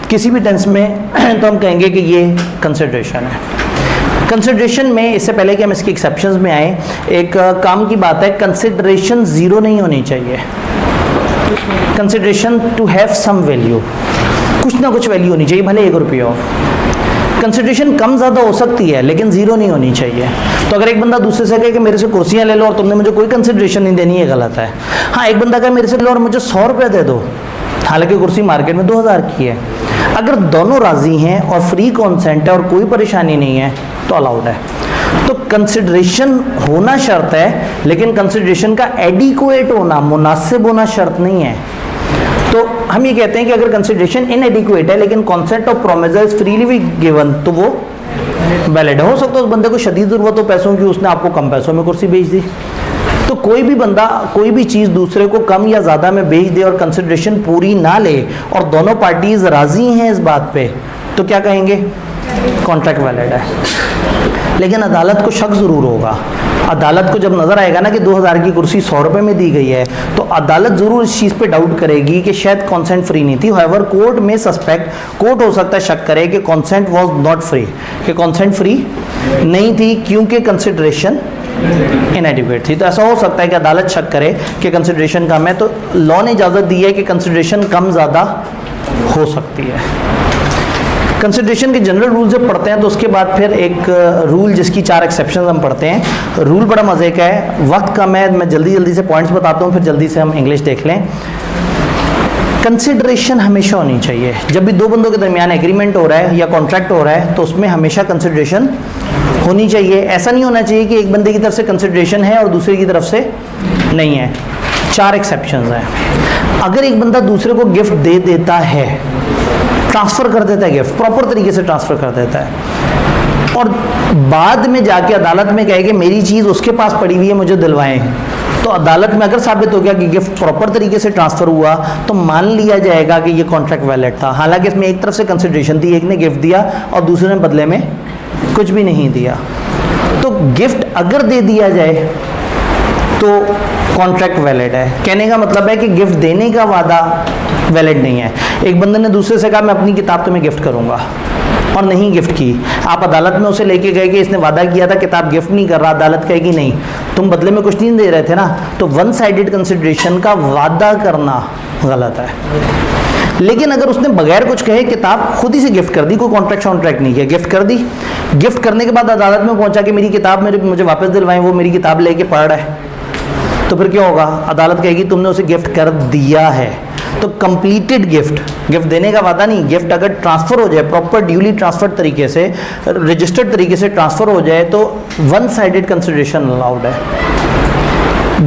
किसी भी टेंस में तो हम कहेंगे कि ये कंसिडरेशन है। कंसिडरेशन में, इससे पहले कि हम इसके एक्सेप्शंस में आए, एक काम की बात है, कंसिडरेशन ज़ीरो नहीं होनी चाहिए। Consideration to have some value, कुछ ना कुछ वैल्यू होनी चाहिए, भले 1 रुपया हो। कंसिडरेशन कम ज़्यादा हो सकती है लेकिन ज़ीरो नहीं होनी चाहिए। तो अगर एक बंदा दूसरे से कहे कि मेरे से कुर्सियाँ ले लो और तुमने मुझे कोई कंसिडरेशन नहीं देनी, है गलत है। हाँ, एक बंदा कहे मेरे से लो और मुझे 100 रुपये दे दो, हालांकि कुर्सी मार्केट में 2000 की है, अगर दोनों राज़ी हैं और फ्री कॉन्सेंट है और कोई परेशानी नहीं है तो अलाउड है। तो कंसिडरेशन होना शर्त है, लेकिन कंसिडरेशन का एडिक्वेट होना, मुनासिब होना शर्त नहीं है। तो हम ये कहते हैं कि अगर कंसिडरेशन इनएडिक्वेट है लेकिन concept of promisor is freely be given तो वो वैलिड है। हो सकता है उस बंदे को शदीद ज़रूरत हो पैसों की, उसने आपको कम पैसों में कुर्सी बेच दी। तो कोई भी बंदा कोई भी चीज़ दूसरे को कम या ज़्यादा में बेच दे और कंसिडरेशन पूरी ना ले और दोनों पार्टीज राज़ी हैं इस बात पे, तो क्या कहेंगे? कॉन्ट्रैक्ट वैलिड है। लेकिन अदालत को शक ज़रूर होगा। अदालत को जब नज़र आएगा ना कि 2000 की कुर्सी 100 रुपये में दी गई है, तो अदालत ज़रूर इस चीज़ पे डाउट करेगी कि शायद कॉन्सेंट फ्री नहीं थी। हाउएवर कोर्ट में सस्पेक्ट, कोर्ट हो सकता है शक करे कि कॉन्सेंट वॉज नॉट फ्री, कि कॉन्सेंट फ्री नहीं थी क्योंकि कंसिडरेशन इनएडिक्वेट थी। तो ऐसा हो सकता है कि अदालत शक करे कि कंसिडरेशन कम है, तो लॉ ने इजाज़त दी है कि कंसिडरेशन कम ज़्यादा हो सकती है। कंसिडरेशन के जनरल रूल जब पढ़ते हैं तो उसके बाद फिर एक रूल जिसकी 4 एक्सेप्शन हम पढ़ते हैं। रूल बड़ा मज़े का है, वक्त कम है, मैं जल्दी से पॉइंट्स बताता हूँ, फिर जल्दी से हम इंग्लिश देख लें। कंसिडरेशन हमेशा होनी चाहिए। जब भी दो बंदों के दरमियान एग्रीमेंट हो रहा है या कॉन्ट्रैक्ट हो रहा है तो उसमें हमेशा कंसिडरेशन होनी चाहिए। ऐसा नहीं होना चाहिए कि एक बंदे की तरफ से कंसिडरेशन है और दूसरे की तरफ से नहीं है। 4 एक्सेप्शंस हैं। अगर एक बंदा दूसरे को गिफ्ट दे देता है, ट्रांसफ़र कर देता है, गिफ्ट प्रॉपर तरीके से ट्रांसफ़र कर देता है, और बाद में जाके अदालत में कहे कि मेरी चीज़ उसके पास पड़ी हुई है, मुझे दिलवाएं, तो अदालत में अगर साबित हो गया कि गिफ्ट प्रॉपर तरीके से ट्रांसफ़र हुआ तो मान लिया जाएगा कि ये कॉन्ट्रैक्ट वैलिड था। हालांकि इसमें एक तरफ से कंसिडरेशन थी, एक ने गिफ्ट दिया और दूसरे ने बदले में कुछ भी नहीं दिया। तो गिफ्ट अगर दे दिया जाए तो कॉन्ट्रैक्ट वैलिड है। कहने का मतलब है कि गिफ्ट देने का वादा वैलिड नहीं है। एक बंदे ने दूसरे से कहा मैं अपनी किताब तुम्हें गिफ्ट करूंगा और नहीं गिफ्ट की, आप अदालत में उसे लेके गए कि इसने वादा किया था किताब गिफ्ट नहीं कर रहा, अदालत कहेगी नहीं तुम बदले में कुछ नहीं दे रहे थे ना, तो वन साइडेड कंसिडरेशन का वादा करना गलत है। लेकिन अगर उसने बगैर कुछ कहे किताब खुद ही से गिफ्ट कर दी, कोई कॉन्ट्रैक्ट नहीं किया, गिफ्ट कर दी, गिफ्ट करने के बाद अदालत में पहुंचा कि मेरी किताब मुझे वापस दिलवाएं, वो मेरी किताब लेके पढ़ रहा है, तो फिर क्या होगा? अदालत कहेगी तुमने उसे गिफ्ट कर दिया है। तो कंप्लीटेड गिफ्ट देने का वादा नहीं, गिफ्ट अगर ट्रांसफ़र हो जाए प्रॉपर ड्यूली ट्रांसफर तरीके से, रजिस्टर्ड तरीके से ट्रांसफ़र हो जाए तो वन साइडेड कंसिडरेशन अलाउड है।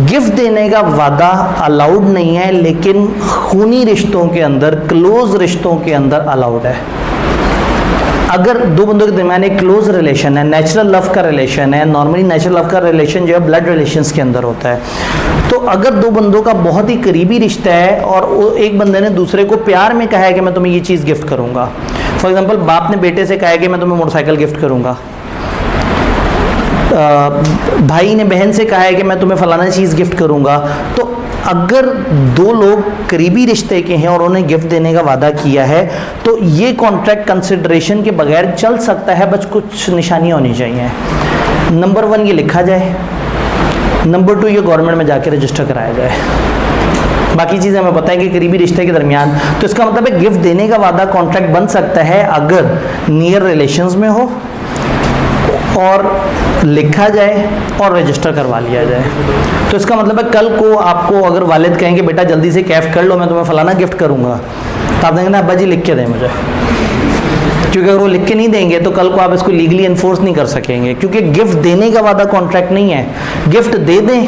गिफ्ट देने का वादा अलाउड नहीं है, लेकिन खूनी रिश्तों के अंदर, क्लोज रिश्तों के अंदर अलाउड है। अगर दो बंदों के दरमियान एक क्लोज रिलेशन है, नेचुरल लव का रिलेशन है, नॉर्मली नेचुरल लव का रिलेशन जो है ब्लड रिलेशंस के अंदर होता है, तो अगर दो बंदों का बहुत ही करीबी रिश्ता है और एक बंदे ने दूसरे को प्यार में कहा है कि मैं तुम्हें ये चीज़ गिफ्ट करूंगा, फॉर एग्जांपल बाप ने बेटे से कहा है कि मैं तुम्हें मोटरसाइकिल गिफ्ट करूंगा, भाई ने बहन से कहा है कि मैं तुम्हें फलाना चीज़ गिफ्ट करूंगा, तो अगर दो लोग करीबी रिश्ते के हैं और उन्हें गिफ्ट देने का वादा किया है तो ये कॉन्ट्रैक्ट कंसिडरेशन के बगैर चल सकता है, बस कुछ निशानियाँ होनी चाहिए। नंबर 1 ये लिखा जाए, नंबर 2 ये गवर्नमेंट में जाके रजिस्टर कराया जाए। बाकी चीज़ें हमें पता है कि करीबी रिश्ते के दरमियान, तो इसका मतलब है गिफ्ट देने का वादा कॉन्ट्रैक्ट बन सकता है अगर नियर रिलेशंस में हो और लिखा जाए और रजिस्टर करवा लिया जाए। तो इसका मतलब है कल को आपको अगर वालिद कहेंगे बेटा जल्दी से कैफ कर लो मैं तुम्हें फलाना गिफ्ट करूंगा, तो आप देंगे ना अब्बा जी लिख के दें मुझे, क्योंकि अगर वो लिख के नहीं देंगे तो कल को आप इसको लीगली इन्फोर्स नहीं कर सकेंगे, क्योंकि गिफ्ट देने का वादा कॉन्ट्रैक्ट नहीं है। गिफ्ट दे दें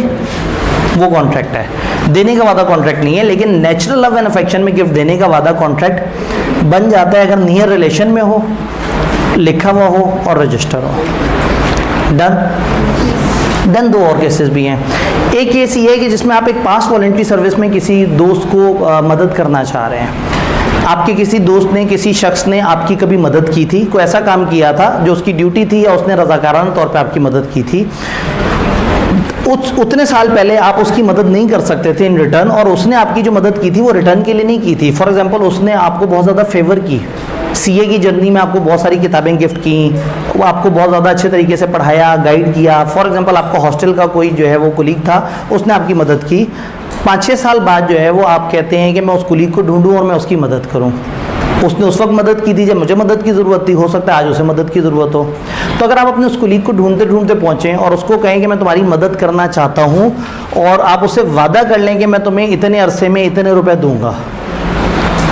वो कॉन्ट्रैक्ट है, देने का वादा कॉन्ट्रैक्ट नहीं है। लेकिन नेचुरल लव एंड अफेक्शन में गिफ्ट देने का वादा कॉन्ट्रैक्ट बन जाता है अगर नियर रिलेशन में हो, लिखा हुआ हो और रजिस्टर हो। डन 2 और केसेस भी हैं। एक केस ये है कि जिसमें आप एक पास वॉलंटरी सर्विस में किसी दोस्त को मदद करना चाह रहे हैं। आपके किसी दोस्त ने, किसी शख्स ने आपकी कभी मदद की थी, कोई ऐसा काम किया था जो उसकी ड्यूटी थी या उसने रज़ाकाराना तौर पे आपकी मदद की थी। उतने साल पहले आप उसकी मदद नहीं कर सकते थे इन रिटर्न, और उसने आपकी जो मदद की थी वो रिटर्न के लिए नहीं की थी। फॉर एग्जांपल उसने आपको बहुत ज़्यादा फेवर की, सीए की जर्नी में आपको बहुत सारी किताबें गिफ्ट की, वो आपको बहुत ज़्यादा अच्छे तरीके से पढ़ाया, गाइड किया। फॉर एग्जांपल आपका हॉस्टल का कोई जो है वो कुलीग था, उसने आपकी मदद की। 5-6 साल बाद जो है वो आप कहते हैं कि मैं उस कुलीग को ढूंढूं और मैं उसकी मदद करूं। उसने उस वक्त मदद की थी जब मुझे मदद की ज़रूरत थी, हो सकता है आज उसे मदद की ज़रूरत हो। तो अगर आप अपने उस कुलीग को ढूंढते ढूंढते पहुँचें और उसको कहें कि मैं तुम्हारी मदद करना चाहता हूँ, और आप उससे वादा कर लें कि मैं तुम्हें इतने अरसे में इतने रुपए दूंगा,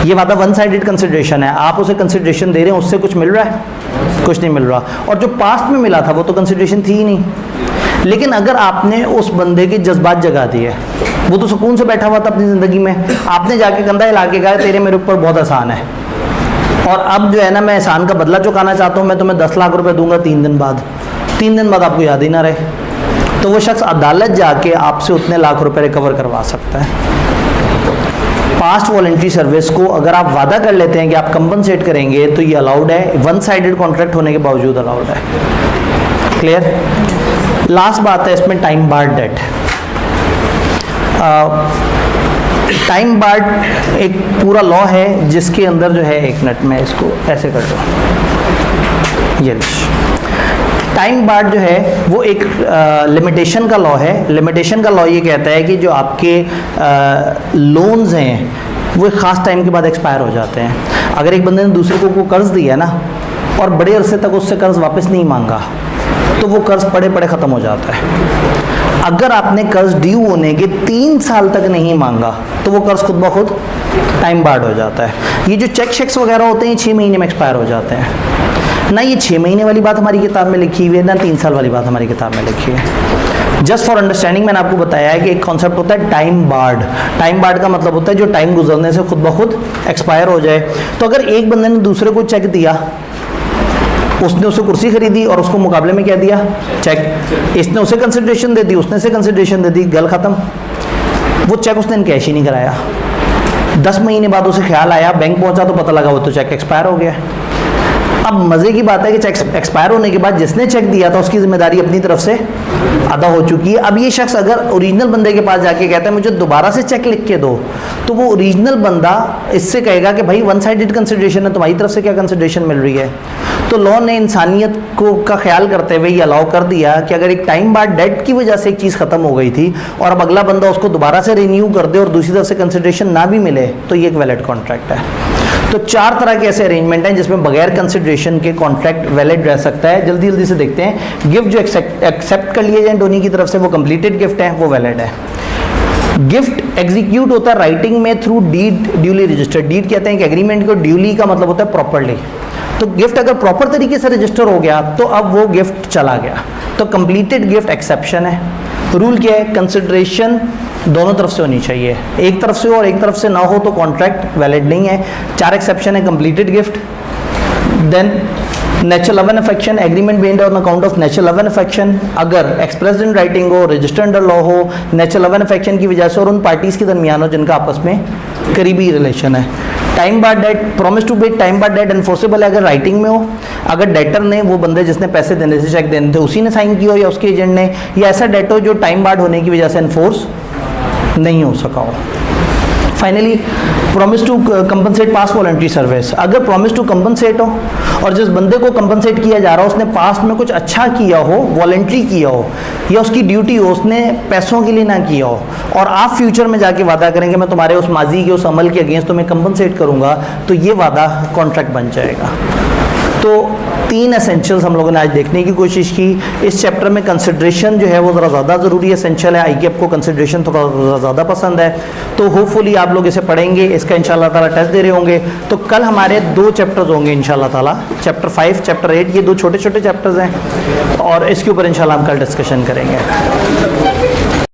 ये वादा वन साइडेड कंसिडरेशन है। आप उसे कंसिडरेशन दे रहे हैं, उससे कुछ मिल रहा है? कुछ नहीं मिल रहा। और जो पास्ट में मिला था वो तो कंसिडरेशन थी ही नहीं। लेकिन अगर आपने उस बंदे के जज्बात जगा दिए, वो तो सुकून से बैठा हुआ था अपनी ज़िंदगी में, आपने जाके कंधा हिला के कहा तेरे मेरे ऊपर बहुत आसान है और अब जो है ना मैं एहसान का बदला चुकाना चाहता हूँ, मैं तुम्हें 10 लाख रुपए दूंगा 3 दिन बाद। 3 दिन बाद आपको याद ही ना रहे, तो वो शख्स अदालत जाके आपसे उतने लाख रुपए रिकवर करवा सकता है। पास्ट वॉलंटरी सर्विस को अगर आप वादा कर लेते हैं कि आप कंपनसेट करेंगे तो ये अलाउड है, वन साइडेड कॉन्ट्रैक्ट होने के बावजूद अलाउड है। क्लियर? लास्ट बात है इसमें time barred debt. Time barred एक पूरा लॉ है जिसके अंदर जो है, एक मिनट में इसको ऐसे कर दो, ये टाइम बार्ड जो है वो एक लिमिटेशन का लॉ है। लिमिटेशन का लॉ ये कहता है कि जो आपके लोन्स हैं वो एक ख़ास टाइम के बाद एक्सपायर हो जाते हैं। अगर एक बंदे ने दूसरे को कर्ज़ दिया ना और बड़े अरसे तक उससे कर्ज़ वापस नहीं मांगा तो वो कर्ज़ पड़े पड़े ख़त्म हो जाता है। अगर आपने कर्ज़ ड्यू होने के 3 साल तक नहीं मांगा तो वो कर्ज़ खुद ब खुद टाइम बार्ड हो जाता है। ये जो चेक शेक्स वगैरह होते हैं 6 महीने में एक्सपायर हो जाते हैं। ना ये 6 महीने वाली बात हमारी किताब में लिखी हुई है, ना 3 साल वाली बात हमारी किताब में लिखी है। जस्ट फॉर अंडरस्टैंडिंग मैंने आपको बताया है कि एक कॉन्सेप्ट होता है टाइम बार्ड। टाइम बार्ड का मतलब होता है जो टाइम गुजरने से खुद ब खुद एक्सपायर हो जाए। तो अगर एक बंदे ने दूसरे को चेक दिया उसने उसे कुर्सी खरीदी और उसको मुकाबले में क्या दिया, चेक। इसने उसे कंसिडरेशन दे दी, उसने से कंसिडरेशन दे दी, गल खत्म। वो चेक उसने कैश ही नहीं कराया। 10 महीने बाद उसे ख्याल आया, बैंक पहुंचा तो पता लगा वो तो चेक एक्सपायर हो गया। अब मज़े की बात है कि चेक एक्सपायर होने के बाद जिसने चेक दिया था उसकी जिम्मेदारी अपनी तरफ से अदा हो चुकी है। अब ये शख्स अगर ओरिजिनल बंदे के पास जाके कहता है मुझे दोबारा से चेक लिख के दो, तो वो ओरिजिनल बंदा इससे कहेगा कि भाई वन साइडेड कंसिडरेशन है, तुम्हारी तरफ से क्या कंसिडरेशन मिल रही है। तो लॉ ने इंसानियत को का ख्याल करते हुए ये अलाउ कर दिया कि अगर एक टाइम बाद डेट की वजह से एक चीज़ ख़त्म हो गई थी और अब अगला बंदा उसको दोबारा से रिन्यू कर दे और दूसरी तरफ से कंसिडरेशन ना भी मिले, तो ये एक वैलिड कॉन्ट्रैक्ट है। तो 4 तरह के ऐसे अरेंजमेंट हैं जिसमें बगैर कंसिडरेशन के कॉन्ट्रैक्ट वैलिड रह सकता है। जल्दी जल्दी से देखते हैं। गिफ्ट जो एक्सेप्ट कर लिए जाए डोनी की तरफ से वो कंप्लीटेड गिफ्ट है, वो वैलिड है। गिफ्ट एग्जीक्यूट होता है राइटिंग में through deed duly registered. Deed कहते हैं कि एग्रीमेंट को, ड्यूली का मतलब होता है प्रॉपरली। तो गिफ्ट अगर प्रॉपर तरीके से रजिस्टर हो गया तो अब वो गिफ्ट चला गया, तो कंप्लीटेड गिफ्ट एक्सेप्शन है। रूल क्या है, कंसिडरेशन दोनों तरफ से होनी चाहिए, एक तरफ से हो और एक तरफ से ना हो तो कॉन्ट्रैक्ट वैलिड नहीं है। 4 एक्सेप्शन है, completed gift, then natural love and affection, agreement based on account of natural love and affection, अगर एक्सप्रेस्ड इन राइटिंग हो, रजिस्टर्ड अंडर लॉ हो, नेचुरल लव एंड अफेक्शन की वजह से और उन पार्टीज के दरमियान हो जिनका आपस में करीबी रिलेशन है। Time bar debt, promise to pay time bar debt enforceable है अगर राइटिंग में हो, अगर डेटर ने, वो बंदे जिसने पैसे देने से चेक देने थे उसी ने साइन किया हो या उसके एजेंट ने, या ऐसा डेट हो जो टाइम बार्ड होने की वजह से एनफोर्स नहीं हो सका हो। Finally promise to compensate past voluntary service, अगर प्रॉमिस टू कंपनसेट हो और जिस बंदे को कंपनसेट किया जा रहा हो उसने पास्ट में कुछ अच्छा किया हो, वॉलंटरी किया हो या उसकी ड्यूटी हो, उसने पैसों के लिए ना किया हो, और आप फ्यूचर में जाके वादा करेंगे मैं तुम्हारे उस माजी के उस अमल के अगेंस्ट तुम्हें कंपनसेट करूंगा, तो ये वादा कॉन्ट्रैक्ट बन जाएगा। तो 3 एसेंशियल्स हम लोगों ने आज देखने की कोशिश की। इस चैप्टर में कंसिडरेशन जो है वो ज़रा ज़्यादा ज़रूरी एसेंशियल है। आईकेएफ को कंसिडरेशन थोड़ा ज़्यादा पसंद है, तो होपफुली आप लोग इसे पढ़ेंगे, इसका इंशाल्लाह ताला टेस्ट दे रहे होंगे। तो कल हमारे 2 चैप्टर्स होंगे इंशाल्लाह ताला, चैप्टर 5, चैप्टर 8, ये 2 छोटे छोटे चैप्टर्स हैं और इसके ऊपर इंशाल्लाह हम कल डिस्कशन करेंगे।